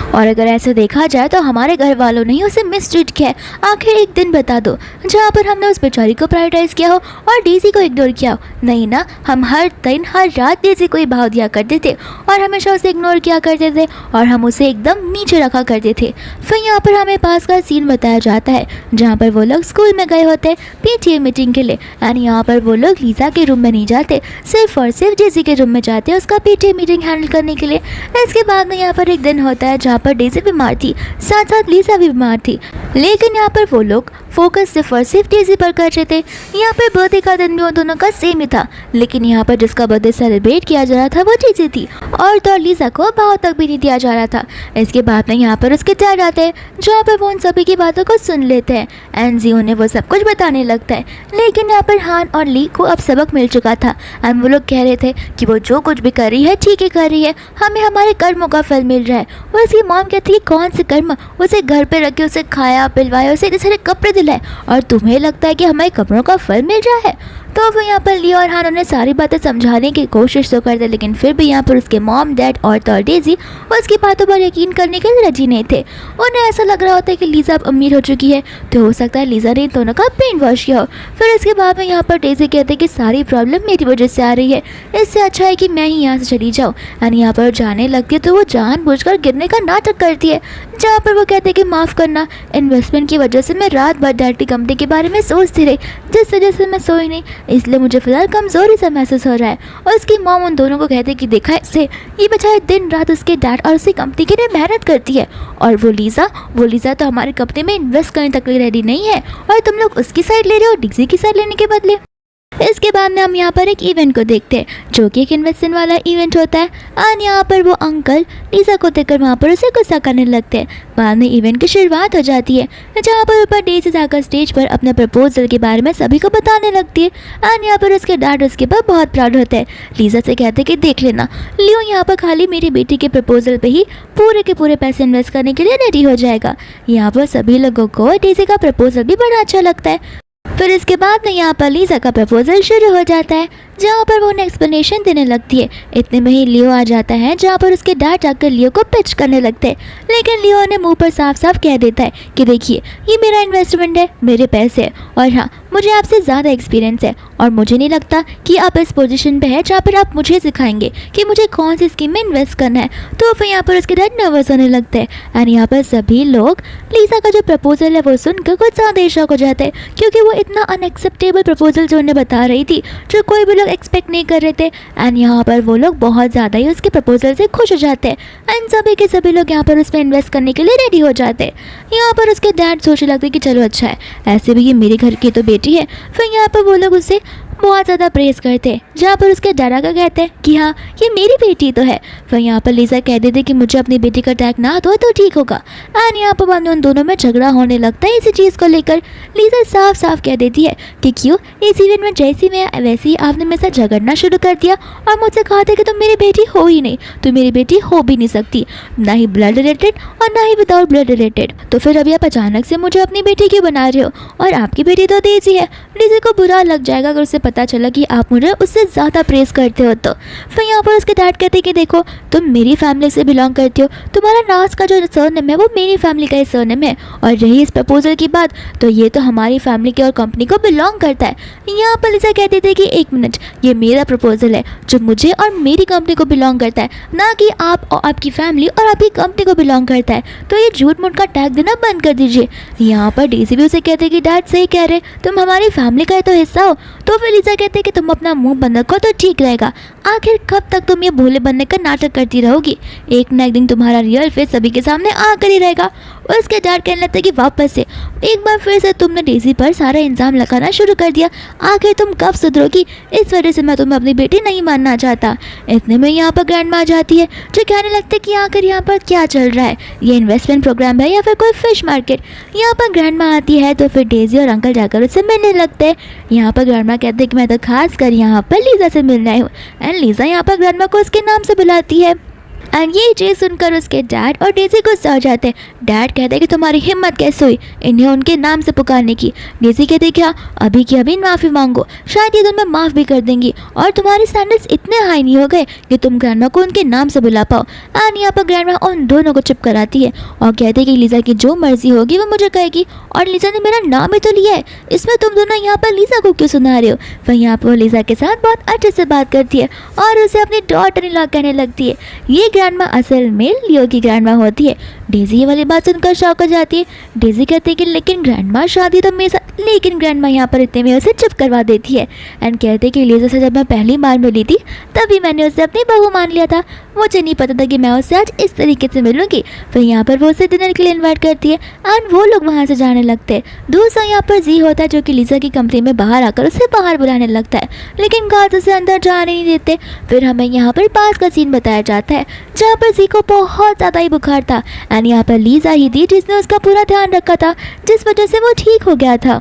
और अगर ऐसे देखा जाए तो हमारे घर वालों ने ही उसे मिसट्रीट किया है। आखिर एक दिन बता दो जहाँ पर हमने उस बेचारी को प्रायोरिटाइज किया हो और डेज़ी को इग्नोर किया हो। नहीं ना, हम हर दिन हर रात डेज़ी को ही भाव दिया करते थे और हमेशा उसे इग्नोर किया करते थे और हम उसे एकदम नीचे रखा करते थे। फिर यहाँ पर हमें पास का सीन बताया जाता है जहाँ पर वो लोग स्कूल में गए होते हैं PTA मीटिंग के लिए एंड यहाँ पर वो लोग लीज़ा के रूम में नहीं जाते, सिर्फ और सिर्फ डेज़ी के रूम में जाते हैं उसका PTA मीटिंग हैंडल करने के लिए। इसके बाद में यहाँ पर एक दिन होता है जहाँ पर डेज़ी बीमार थी, साथ साथ लीज़ा भी बीमार थी। लेकिन यहाँ पर वो लोग फोकस सिर्फ और सिर्फ डेज़ी पर कर रहे थे। यहाँ पर बर्थडे का दिन भी उन दोनों का सेम ही था लेकिन यहाँ पर जिसका बर्थडे सेलिब्रेट किया जा रहा था वो डेज़ी थी और तो लीज़ा को भाव तक भी नहीं दिया जा रहा था। इसके बाद में यहाँ पर उसके डैड आते हैं जहाँ पर वो उन सभी की बातों को सुन लेते हैं एंड जी उन्हें वो सब कुछ बताने लगता है। लेकिन यहाँ पर हान और ली को अब सबक मिल चुका था एंड वो लोग कह रहे थे कि वो जो कुछ भी कर रही है ठीक ही कर रही है, हमें हमारे कर्मों का फल मिल रहा है। और उसकी मॉम कहती है कौन से कर्म, उसे घर पे रखे, उसे खाया पिलवाया, उसे इतने सारे कपड़े दिलाए और तुम्हें लगता है कि हमारे कपड़ों का फल मिल रहा है। तो वो यहाँ पर लियो और हान उन्हें सारी बातें समझाने की कोशिश तो करते, लेकिन फिर भी यहाँ पर उसके मॉम, डैड और तो डेजी उसकी बातों पर यकीन करने के लिए राजी नहीं थे। उन्हें ऐसा लग रहा होता है कि लीजा अब अमीर हो चुकी है, तो हो सकता है लीजा ने इन दोनों का ब्रेन वॉश किया हो। फिर इसके बाद में यहाँ पर डेजी कहते हैं कि सारी प्रॉब्लम मेरी वजह से आ रही है, इससे अच्छा है कि मैं ही यहाँ से चली जाऊँ। एंड यहाँ पर जाने लगती है तो वो जानबूझकर गिरने का नाटक करती है, जहाँ पर वो कहते हैं कि माफ़ करना, इन्वेस्टमेंट की वजह से मैं रात भर डैड की कंपनी के बारे में सोचती रही, जिस वजह से मैं सोई नहीं, इसलिए मुझे फिलहाल कमज़ोरी सा महसूस हो रहा है। और उसकी मॉम उन दोनों को कहते हैं कि देखा इससे, ये बेचारे दिन रात उसके डैड और उसकी कंपनी के लिए मेहनत करती है, और वो लीज़ा तो हमारी कंपनी में इन्वेस्ट करने तक रेडी नहीं है, और तुम लोग उसकी साइड ले रहे हो डीजी की साइड लेने के बदले। इसके बाद में हम यहाँ पर एक इवेंट को देखते हैं, जो कि एक इन्वेस्टमेंट वाला इवेंट होता है। और यहाँ पर वो अंकल लीजा को देखकर वहाँ पर उसे गुस्सा करने लगते हैं। बाद में इवेंट की शुरुआत हो जाती है, जहाँ पर ऊपर डेजी जाकर स्टेज पर अपने प्रपोजल के बारे में सभी को बताने लगती है। और यहाँ पर उसके डैड उसके पर बहुत प्राउड होते हैं। लीजा से कहते हैं कि देख लेना, लियो यहाँ पर खाली मेरी बेटी के प्रपोजल पे ही पूरे के पूरे पैसे इन्वेस्ट करने के लिए रेडी हो जाएगा। यहाँ पर सभी लोगों को डेजी का प्रपोजल भी बड़ा अच्छा लगता है। फिर इसके बाद में यहाँ पर लीजा का प्रपोजल शुरू हो जाता है, जहाँ पर वो उन्हें एक्सप्लेनेशन देने लगती है। इतने में ही लियो आ जाता है, जहाँ पर उसके डैड जाकर लियो को पिच करने लगते हैं, लेकिन लियो ने मुंह पर साफ साफ कह देता है कि देखिए ये मेरा इन्वेस्टमेंट है, मेरे पैसे हैं, और हाँ मुझे आपसे ज़्यादा एक्सपीरियंस है, और मुझे नहीं लगता कि आप इस पोजीशन पे है जहाँ पर आप मुझे सिखाएंगे कि मुझे कौन सी स्कीम में इन्वेस्ट करना है। तो फिर यहाँ पर उसके डैड नर्वस होने लगते हैं। एंड यहाँ पर सभी लोग लीजा का जो प्रपोजल है वो सुनकर कुछ ज़्यादा शॉक हो जाते हैं, क्योंकि वो इतना अनएक्सेप्टेबल प्रपोजल जो उन्हें बता रही थी, जो कोई भी लोग एक्सपेक्ट नहीं कर रहे थे। एंड यहाँ पर वो लोग बहुत ज़्यादा ही उसके प्रपोजल से खुश हो जाते हैं, एंड सभी के सभी लोग यहाँ पर उसमें इन्वेस्ट करने के लिए रेडी हो जाते हैं। यहाँ पर उसके डैड सोचने लगते हैं कि चलो अच्छा है, ऐसे भी ये मेरे घर की तो बेटी है। फिर यहाँ पर वो लोग उसे बहुत ज़्यादा प्रेस करते हैं, जहाँ पर उसके डैडा का कहते हैं कि हाँ ये मेरी बेटी तो है। फिर यहाँ पर लीजा कह देती कि मुझे अपनी बेटी का टैग ना दो तो ठीक होगा। एंड यहाँ पर बाद में उन दोनों में झगड़ा होने लगता है इसी चीज़ को लेकर। लीजा साफ साफ कह देती है कि क्यों इस इवेंट में जैसी मैं वैसे ही आपने मेरे साथ झगड़ना शुरू कर दिया, और मुझसे कहा था कि तुम मेरी बेटी हो ही नहीं, तुम मेरी बेटी हो भी नहीं सकती, ना ही ब्लड रिलेटेड और ना ही विदाउट ब्लड रिलेटेड। तो फिर अभी आप अचानक से मुझे अपनी बेटी क्यों बना रहे हो, और आपकी बेटी तो डेजी है। लीजा को बुरा लग जाएगा अगर उसे पता चला कि आप मुझे उससे ज़्यादा प्रेस करते हो। तो फिर यहाँ पर उसके डैड कहते हैं कि देखो तुम मेरी फैमिली से बिलोंग करती हो, तुम्हारा नाज का जो सरनेम है वो मेरी फैमिली का ही सरनेम है, और रही इस प्रपोजल की बात तो ये तो हमारी फैमिली की और कंपनी को बिलोंग करता है। यहाँ पर लीजा कहते थे कि एक मिनट, ये मेरा प्रपोजल है जो मुझे और मेरी कंपनी को बिलोंग करता है, ना कि आप और आपकी फैमिली और आपकी कंपनी को बिलोंग करता है। तो ये झूठ मूठ का टैग देना बंद कर दीजिए। यहाँ पर डेजी भी उसे कहते कि डैड सही कह रहे, तुम हमारी फैमिली का तो हिस्सा हो। तो फिर लीजा कहते कि तुम अपना मुंह बंद रखो तो ठीक रहेगा, आखिर कब तक तुम ये भोले बनने का नाटक करती रहोगी, एक ना एक दिन तुम्हारा रियल फेस सभी के सामने आकर ही रहेगा। उसके डैड कहने लगते कि वापस से एक बार फिर से तुमने डेजी पर सारा इल्ज़ाम लगाना शुरू कर दिया, आखिर तुम कब सुधरोगी, इस वजह से मैं तुम्हें अपनी बेटी नहीं मानना चाहता। इतने में यहाँ पर ग्रैंडमा आ जाती है, जो कहने लगते कि आखिर यहाँ पर क्या चल रहा है, ये इन्वेस्टमेंट प्रोग्राम है या फिर कोई फिश मार्केट। यहाँ पर ग्रैंडमा आती है तो फिर डेजी और अंकल जाकर उससे मिलने लगते हैं। यहाँ पर ग्रैंडमा कहते हैं कि मैं तो खास कर यहाँ पर लीजा से मिलना हूँ। एंड लीजा यहाँ पर ग्रैंडमा को उसके नाम से बुलाती है। एंड ये चीज़ सुनकर उसके डैड और डेजी गुस्सा हो जाते हैं। डैड कहते हैं कि तुम्हारी हिम्मत कैसे हुई इन्हें उनके नाम से पुकारने की। डेजी कहते क्या अभी की अभी माफ़ी मांगो, शायद ये तुम्हें माफ़ भी कर देंगी, और तुम्हारे स्टैंडर्ड्स इतने हाई नहीं हो गए कि तुम ग्रैंडमा को उनके नाम से बुला पाओ। एंड यहाँ पर ग्रैंडमा उन दोनों को चुप कराती है और कहते हैं कि लीजा की जो मर्जी होगी वो मुझे कहेगी, और लीजा ने मेरा नाम ही तो लिया है, इसमें तुम दोनों यहाँ पर लीजा को क्यों सुना रहे हो। फिर यहाँ पर लीजा के साथ बहुत अच्छे से बात करती है और उसे अपनी डॉटर इन लॉ कहने लगती है। ये ग्रैंडमा असल में लियो की ग्रैंडमा होती है। डेजी ये वाली बात सुनकर शॉक हो जाती है। डेजी कहती है कि लेकिन ग्रैंडमा शादी तो मेरे साथ, लेकिन ग्रैंडमा यहाँ पर इतने में उसे चुप करवा देती है। एंड कहते हैं कि लीजा से जब मैं पहली बार मिली थी तभी मैंने उसे अपनी बहू मान लिया था, मुझे नहीं पता था कि मैं उससे आज इस तरीके से मिलूंगी। फिर यहाँ पर वो उसे डिनर के लिए इन्वाइट करती है एंड वो लोग वहाँ से जाने लगते हैं। दूसरा यहाँ पर जी होता है जो कि लीजा की कंपनी में बाहर आकर उसे बाहर बुलाने लगता है, लेकिन गार्ड उसे अंदर जाने नहीं देते। फिर हमें यहाँ पर पास का सीन बताया जाता है जहाँ पर जी को बहुत ज़्यादा ही बुखार था एंड यहाँ पर लीजा ही थी जिसने उसका पूरा ध्यान रखा था, जिस वजह से वो ठीक हो गया था।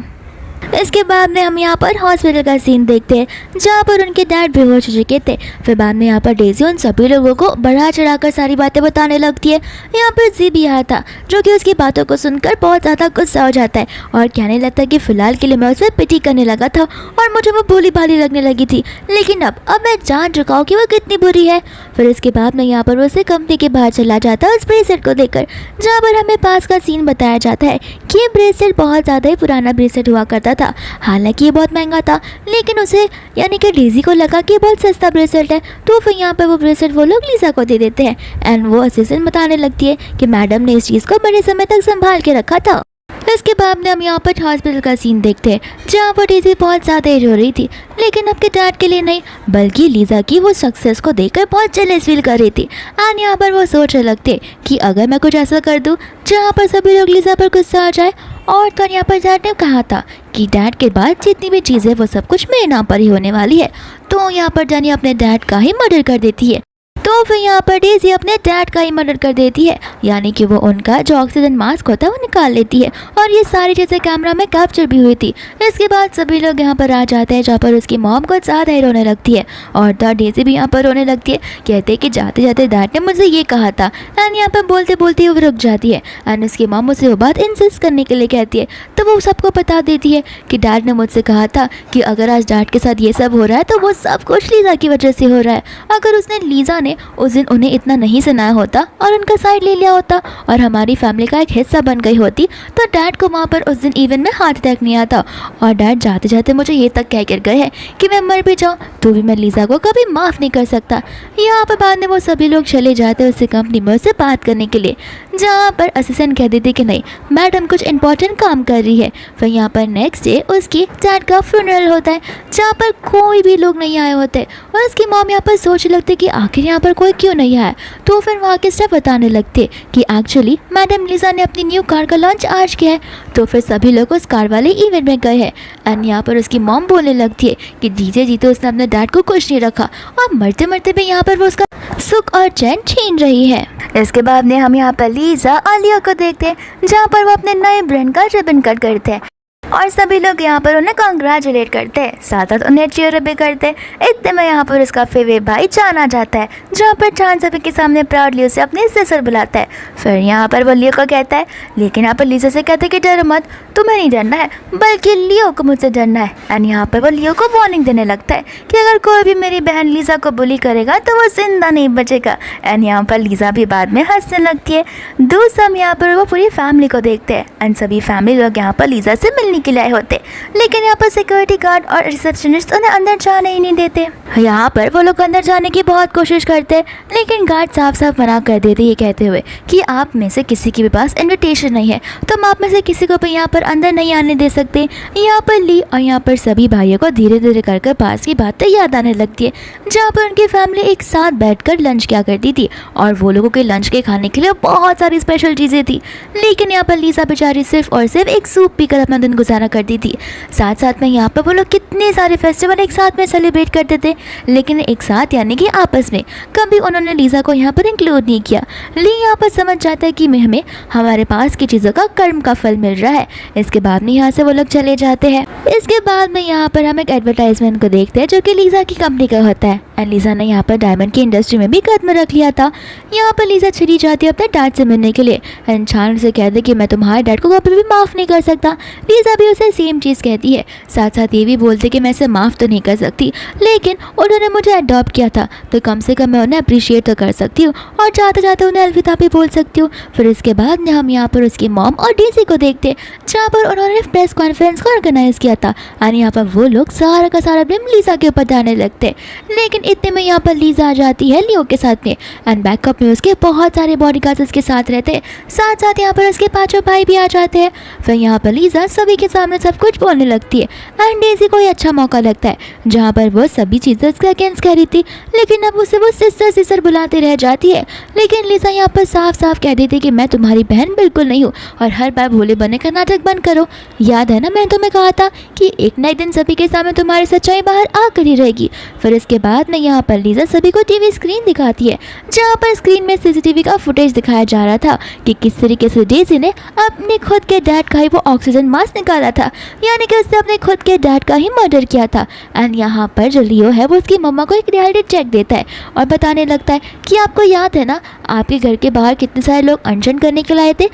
इसके बाद में हम यहाँ पर हॉस्पिटल का सीन देखते हैं जहाँ पर उनके डैड बेहोश हो चुके थे। फिर बाद में यहाँ पर डेजी उन सभी लोगों को बढ़ा चढ़ाकर सारी बातें बताने लगती है। यहाँ पर जी भी आया था जो कि उसकी बातों को सुनकर बहुत ज़्यादा गुस्सा हो जाता है और कहने लगता है कि फ़िलहाल के लिए मैं उस पर पिटी करने लगा था और मुझे वो भोली भाली लगने लगी थी, लेकिन अब मैं जान चुका हूँ कि वो कितनी बुरी है। फिर इसके बाद में यहाँ पर उसे कंपनी के बाहर चला जाता है उस ब्रेसलेट को देखकर, जहाँ पर हमें पास का सीन बताया जाता है कि ये ब्रेसलेट बहुत ज़्यादा ही पुराना ब्रेसलेट हुआ करता था। हालांकि ये बहुत महंगा था, लेकिन उसे यानी कि डेजी को लगा कि बहुत सस्ता ब्रेसलेट है, तो फिर यहाँ पर वो ब्रेसलेट वो लोग लीजा को दे देते हैं। एंड वो असिस्टेंट बताने लगती है कि मैडम ने इस चीज़ को बड़े समय तक संभाल के रखा था। इसके बाद में हम यहाँ पर हॉस्पिटल का सीन देखते हैं जहाँ पर डेजी बहुत ज़्यादा एज हो रही थी, लेकिन आपके डैड के लिए नहीं बल्कि लीजा की वो सक्सेस को देखकर बहुत जेलस फील कर रही थी। एंड यहाँ पर वो सोचने लगते कि अगर मैं कुछ ऐसा कर दूँ जहाँ पर सभी लोग लीजा पर गुस्सा आ जाए। और तो यहाँ पर डैड ने कहा था कि डैड के बाद जितनी भी चीज़ें वो सब कुछ मेरे नाम पर ही होने वाली है, तो यहाँ पर जानी अपने डैड का ही मर्डर कर देती है। तो फिर यहाँ पर डेजी अपने डैड का ही मर्डर कर देती है, यानी कि वो उनका जो ऑक्सीजन मास्क होता है वो निकाल लेती है और ये सारी चीज़ें कैमरा में कैप्चर भी हुई थी। इसके बाद सभी लोग यहाँ पर आ जाते हैं जहाँ पर उसकी मॉम को ज़्यादा ही रोने लगती है और तो डेजी भी यहाँ पर रोने लगती है। कहते हैं कि जाते जाते डैड ने मुझे ये कहा था। एंड यहाँ पर बोलते बोलते वो रुक जाती है एंड उसकी मॉम उसे वो बात इंसिस्ट करने के लिए कहती है, तो वो सबको बता देती है कि डैड ने मुझसे कहा था कि अगर आज डैड के साथ ये सब हो रहा है तो वो सब कुछ लीजा की वजह से हो रहा है। अगर उसने लीजा ने उस दिन उन्हें इतना नहीं सुनाया होता और उनका साइड ले लिया होता और हमारी फैमिली का एक हिस्सा बन गई होती, तो डैड को वहाँ पर उस दिन इवन में हार्ट अटैक नहीं आता। और डैड जाते जाते मुझे ये तक कह कर गए हैं कि मैं मर भी जाऊँ तो भी मैं लीजा को कभी माफ़ नहीं कर सकता। यहाँ पर बाद में वो सभी लोग चले जाते हैं उससे कंपनी में उससे बात करने के लिए, जहाँ पर असिस्टेंट कह देती कि नहीं मैडम कुछ इंपॉर्टेंट काम कर रही है। फिर यहाँ पर नेक्स्ट डे उसकी डैड का फ्यूनरल होता है जहाँ पर कोई भी लोग नहीं आए होते और उसकी मॉम यहाँ पर सोचने लगती कि आखिर यहाँ पर कोई क्यों नहीं आया। तो फिर वहाँ के स्टाफ बताने लगते कि एक्चुअली मैडम लीजा ने अपनी न्यू कार का लॉन्च आज किया है। तो फिर सभी लोग उस कार वाले इवेंट में गए हैं एंड यहाँ पर उसकी मॉम बोलने लगती है कि जीजे जी तो उसने अपने डैड को कुछ नहीं रखा और मरते मरते भी यहाँ पर वो उसका सुख और चैन छीन रही है। इसके बाद में हम यहाँ पर लीजा और लियो को देखते हैं जहाँ पर वो अपने नए ब्रांड का रिबन कट करते हैं और सभी लोग यहाँ पर उन्हें कॉन्ग्रेचुलेट करते हैं, साथ साथ उन्हें चीयर भी करते हैं। इतने में यहाँ पर उसका फेवरेट भाई चान आ जाता है जहाँ पर चान सभी के सामने प्राउडली उसे अपने सिस्टर बुलाता है। फिर यहाँ पर वो लियो को कहता है, लेकिन यहाँ पर लीजा से कहते हैं कि डरो मत, तुम्हें नहीं डरना है बल्कि लियो को मुझसे डरना है। एंड यहाँ पर वो लियो को वार्निंग देने लगता है कि अगर कोई भी मेरी बहन लीजा को बुली करेगा तो वो जिंदा नहीं बचेगा। एंड यहाँ पर लीजा भी बाद में हंसने लगती है। दूसरा हम यहाँ पर वो पूरी फैमिली को देखते हैं एंड सभी फैमिली लोग यहाँ पर लीजा से मिलने के लिए आए होते, लेकिन यहाँ पर सिक्योरिटी गार्ड और रिसेप्शनिस्ट उन्हें अंदर जाने ही नहीं देते। यहाँ पर वो लोग अंदर जाने की बहुत कोशिश करते हैं, लेकिन गार्ड साफ साफ मना कर देते ये कहते हुए कि आप में से किसी के भी पास इनविटेशन नहीं है, तो हम आप में से किसी को भी यहाँ पर अंदर नहीं आने दे सकते। यहाँ पर ली और यहाँ पर सभी भाइयों को धीरे धीरे कर पास की बातें याद आने लगती है जहाँ पर उनकी फैमिली एक साथ बैठकर लंच किया करती थी और वो लोगों के लंच के खाने के लिए बहुत सारी स्पेशल चीज़ें थी, लेकिन यहाँ पर लीजा बेचारी सिर्फ और सिर्फ एक सूप पीकर अपना दिन गुजारा करती थी। साथ साथ में यहाँ पर वो लोग कितने सारे फेस्टिवल एक साथ में सेलिब्रेट करते थे, लेकिन एक साथ यानी कि आपस में कभी उन्होंने लीजा को यहाँ पर इंक्लूड नहीं किया। ली यहाँ पर समझ जाता है कि हमें हमारे पास की चीज़ों का कर्म का फल मिल रहा है। इसके बाद में यहाँ से वो लोग चले जाते हैं। इसके बाद में यहाँ पर हम एक एडवर्टाइजमेंट को देखते हैं जो कि लीजा की कंपनी का होता है एंड लीजा ने यहाँ पर डायमंड की इंडस्ट्री में भी कदम रख लिया था। यहाँ पर लीजा चली जाती है अपने डैड से मिलने के लिए एंड चान से कहते कि मैं तुम्हारे डैड को कभी भी माफ़ नहीं कर सकता। लीजा भी उसे सेम चीज़ कहती है, साथ साथ ये भी बोलते कि मैं इसे माफ़ तो नहीं कर सकती, लेकिन उन्होंने मुझे अडॉप्ट किया था तो कम से कम मैं उन्हें अप्रिशिएट तो कर सकती हूँ और जाते जाते उन्हें अलविदा भी बोल सकती हूँ। फिर इसके बाद में हम यहाँ पर उसकी मॉम और डेजी को देखते जहाँ पर उन्होंने प्रेस कॉन्फ्रेंस को ऑर्गेनाइज किया था और यहाँ पर वो लोग सारा का सारा ब्लेम लीजा के ऊपर डालने लगते, लेकिन इतने में यहाँ पर लीजा आ जाती है लियो के साथ में एंड बैकअप में उसके बहुत सारे बॉडीगार्ड्स उसके साथ रहते, साथ साथ यहाँ पर उसके पांचों भाई भी आ जाते हैं। फिर यहाँ पर लीजा सभी के सामने सब कुछ बोलने लगती है एंड डेजी को ये अच्छा मौका लगता है जहाँ पर वो सभी चीज़ें उसके अगेंस्ट कह रही थी, लेकिन अब उसे वो सिस्टर सिस्टर बुलाते रह जाती है। लेकिन लीजा यहाँ पर साफ साफ कह देती कि मैं तुम्हारी बहन बिल्कुल नहीं हूँ और हर बार भोले बनने का नाटक बंद करो। याद है ना मैंने तुम्हें कहा था कि एक ना एक दिन सभी के सामने तुम्हारी सच्चाई बाहर आकर ही रहेगी। फिर इसके बाद में में यहाँ पर लीजा सभी को टीवी स्क्रीन दिखाती है, जहाँ पर स्क्रीन में सीसीटीवी का फुटेज दिखाया जा रहा था कि किस तरीके से डेजी ने अपने खुद के डैड का ही वो ऑक्सीजन मास्क निकाला था, यानी कि उसने अपने खुद के डैड का ही मर्डर किया था। एंड यहाँ पर जो लियो है वो उसकी मम्मा को एक रियलिटी चेक देता है और बताने लगता है कि आपको याद है ना, आपके घर के बाहर कितने सारे लोग अनशन करने के लिए आए थे,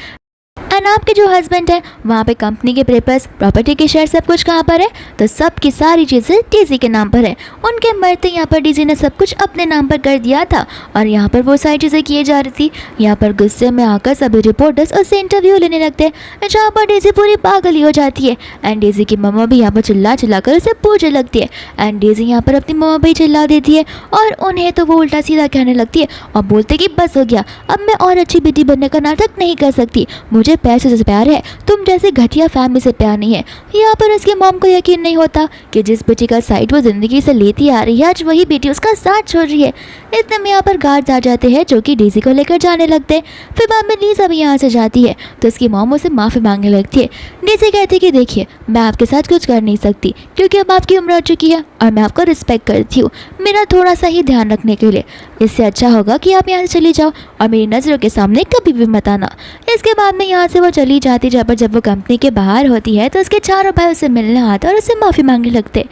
एंड आपके जो हस्बैंड है वहाँ पे कंपनी के पेपर्स, प्रॉपर्टी के शेयर सब कुछ कहाँ पर है, तो सब की सारी चीज़ें डेजी के नाम पर है। उनके मरते यहाँ पर डेजी ने सब कुछ अपने नाम पर कर दिया था और यहाँ पर वो सारी चीज़ें किए जा रही थी। यहाँ पर गुस्से में आकर सभी रिपोर्टर्स उससे इंटरव्यू लेने लगते हैं, जहाँ पर डेजी पूरी पागल ही हो जाती है। एंड डेजी की मम्मा भी यहाँ पर चिल्ला चिल्ला कर उसे पूछने लगती है एंड डेजी यहाँ पर अपनी मम्मा भी चिल्ला देती है और उन्हें तो वो उल्टा सीधा कहने लगती है और बोलते कि बस हो गया, अब मैं और अच्छी बेटी बनने का नाटक नहीं कर सकती, मुझे पैसे से प्यार है, तुम जैसे घटिया फैमिली से प्यार नहीं है। यहाँ पर उसकी मॉम को यकीन नहीं होता कि जिस बेटी का साइड वो जिंदगी से लेती आ रही है, आज वही बेटी उसका साथ छोड़ रही है। इतने में यहाँ पर गार्ड्स आ जाते हैं जो कि डेजी को लेकर जाने लगते हैं। फिर बाद में लीजा भी यहाँ से जाती है तो उसकी मॉम उसे माफ़ी मांगने लगती है। डेजी कहती है कि देखिए, मैं आपके साथ कुछ कर नहीं सकती क्योंकि अब आपकी उम्र हो चुकी है और मैं आपको रिस्पेक्ट करती हूँ, मेरा थोड़ा सा ही ध्यान रखने के लिए। इससे अच्छा होगा कि आप यहाँ से चली जाओ और मेरी नज़रों के सामने कभी भी मत आना। इसके बाद में यहाँ से वो चली जाती, जब वो कंपनी के बाहर होती है तो उसके चारों भाई उससे मिलने आते और उससे माफ़ी मांगने लगते।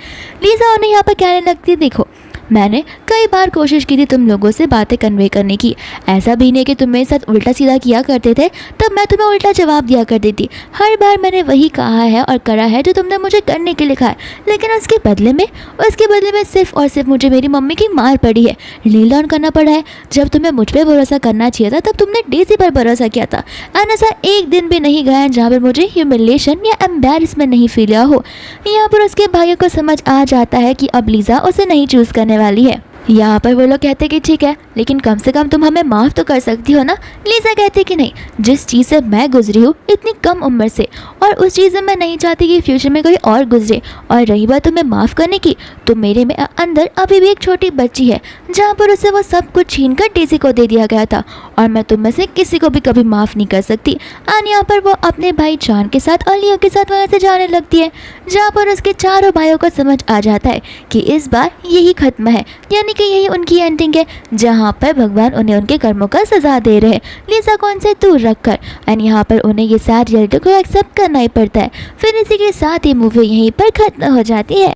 लीजा उन्हें यहाँ पर कहने लगती, देखो मैंने कई बार कोशिश की थी तुम लोगों से बातें कन्वे करने की, ऐसा भी नहीं कि तुम मेरे साथ उल्टा सीधा किया करते थे तब मैं तुम्हें उल्टा जवाब दिया करती थी। हर बार मैंने वही कहा है और करा है जो तुमने मुझे करने के लिए कहा है, लेकिन उसके बदले में सिर्फ और सिर्फ मुझे मेरी मम्मी की मार पड़ी है, नील डाउन करना पड़ा है। जब तुम्हें मुझ पर भरोसा करना चाहिए था तब तुमने डेजी पर भरोसा किया था। एंड ऐसा एक दिन भी नहीं गया जहाँ पर मुझे ह्यूमिलिएशन या एम्बैरसमेंट नहीं फील हो। यहाँ पर उसके भाइयों को समझ आ जाता है कि अब लीजा उसे नहीं चूज़ करने वाली है। यहाँ पर वो लोग कहते कि ठीक है, लेकिन कम से कम तुम हमें माफ़ तो कर सकती हो ना। लीजा कहती कि नहीं, जिस चीज़ से मैं गुजरी हूँ इतनी कम उम्र से, और उस चीज़ में मैं नहीं चाहती कि फ्यूचर में कोई और गुजरे। और रही बात तुम्हें माफ़ करने की, तो मेरे में अंदर अभी भी एक छोटी बच्ची है जहाँ पर उसे वो सब कुछ छीन कर डेजी को दे दिया गया था, और मैं तुम में से किसी को भी कभी माफ़ नहीं कर सकती। और यहाँ पर वो अपने भाई चान के साथ और लियो के साथ वहाँ से जाने लगती है, जहाँ पर उसके चारों भाइयों को समझ आ जाता है कि इस बार यही खत्म है, यानी कि यही उनकी एंडिंग है जहाँ पर भगवान उन्हें उनके कर्मों का सजा दे रहे हैं लीजा को उनसे दूर रखकर। एंड यहाँ पर उन्हें ये सारी रियलिटी को एक्सेप्ट करना ही पड़ता है। फिर इसी के साथ ही मूवी यहीं पर खत्म हो जाती है।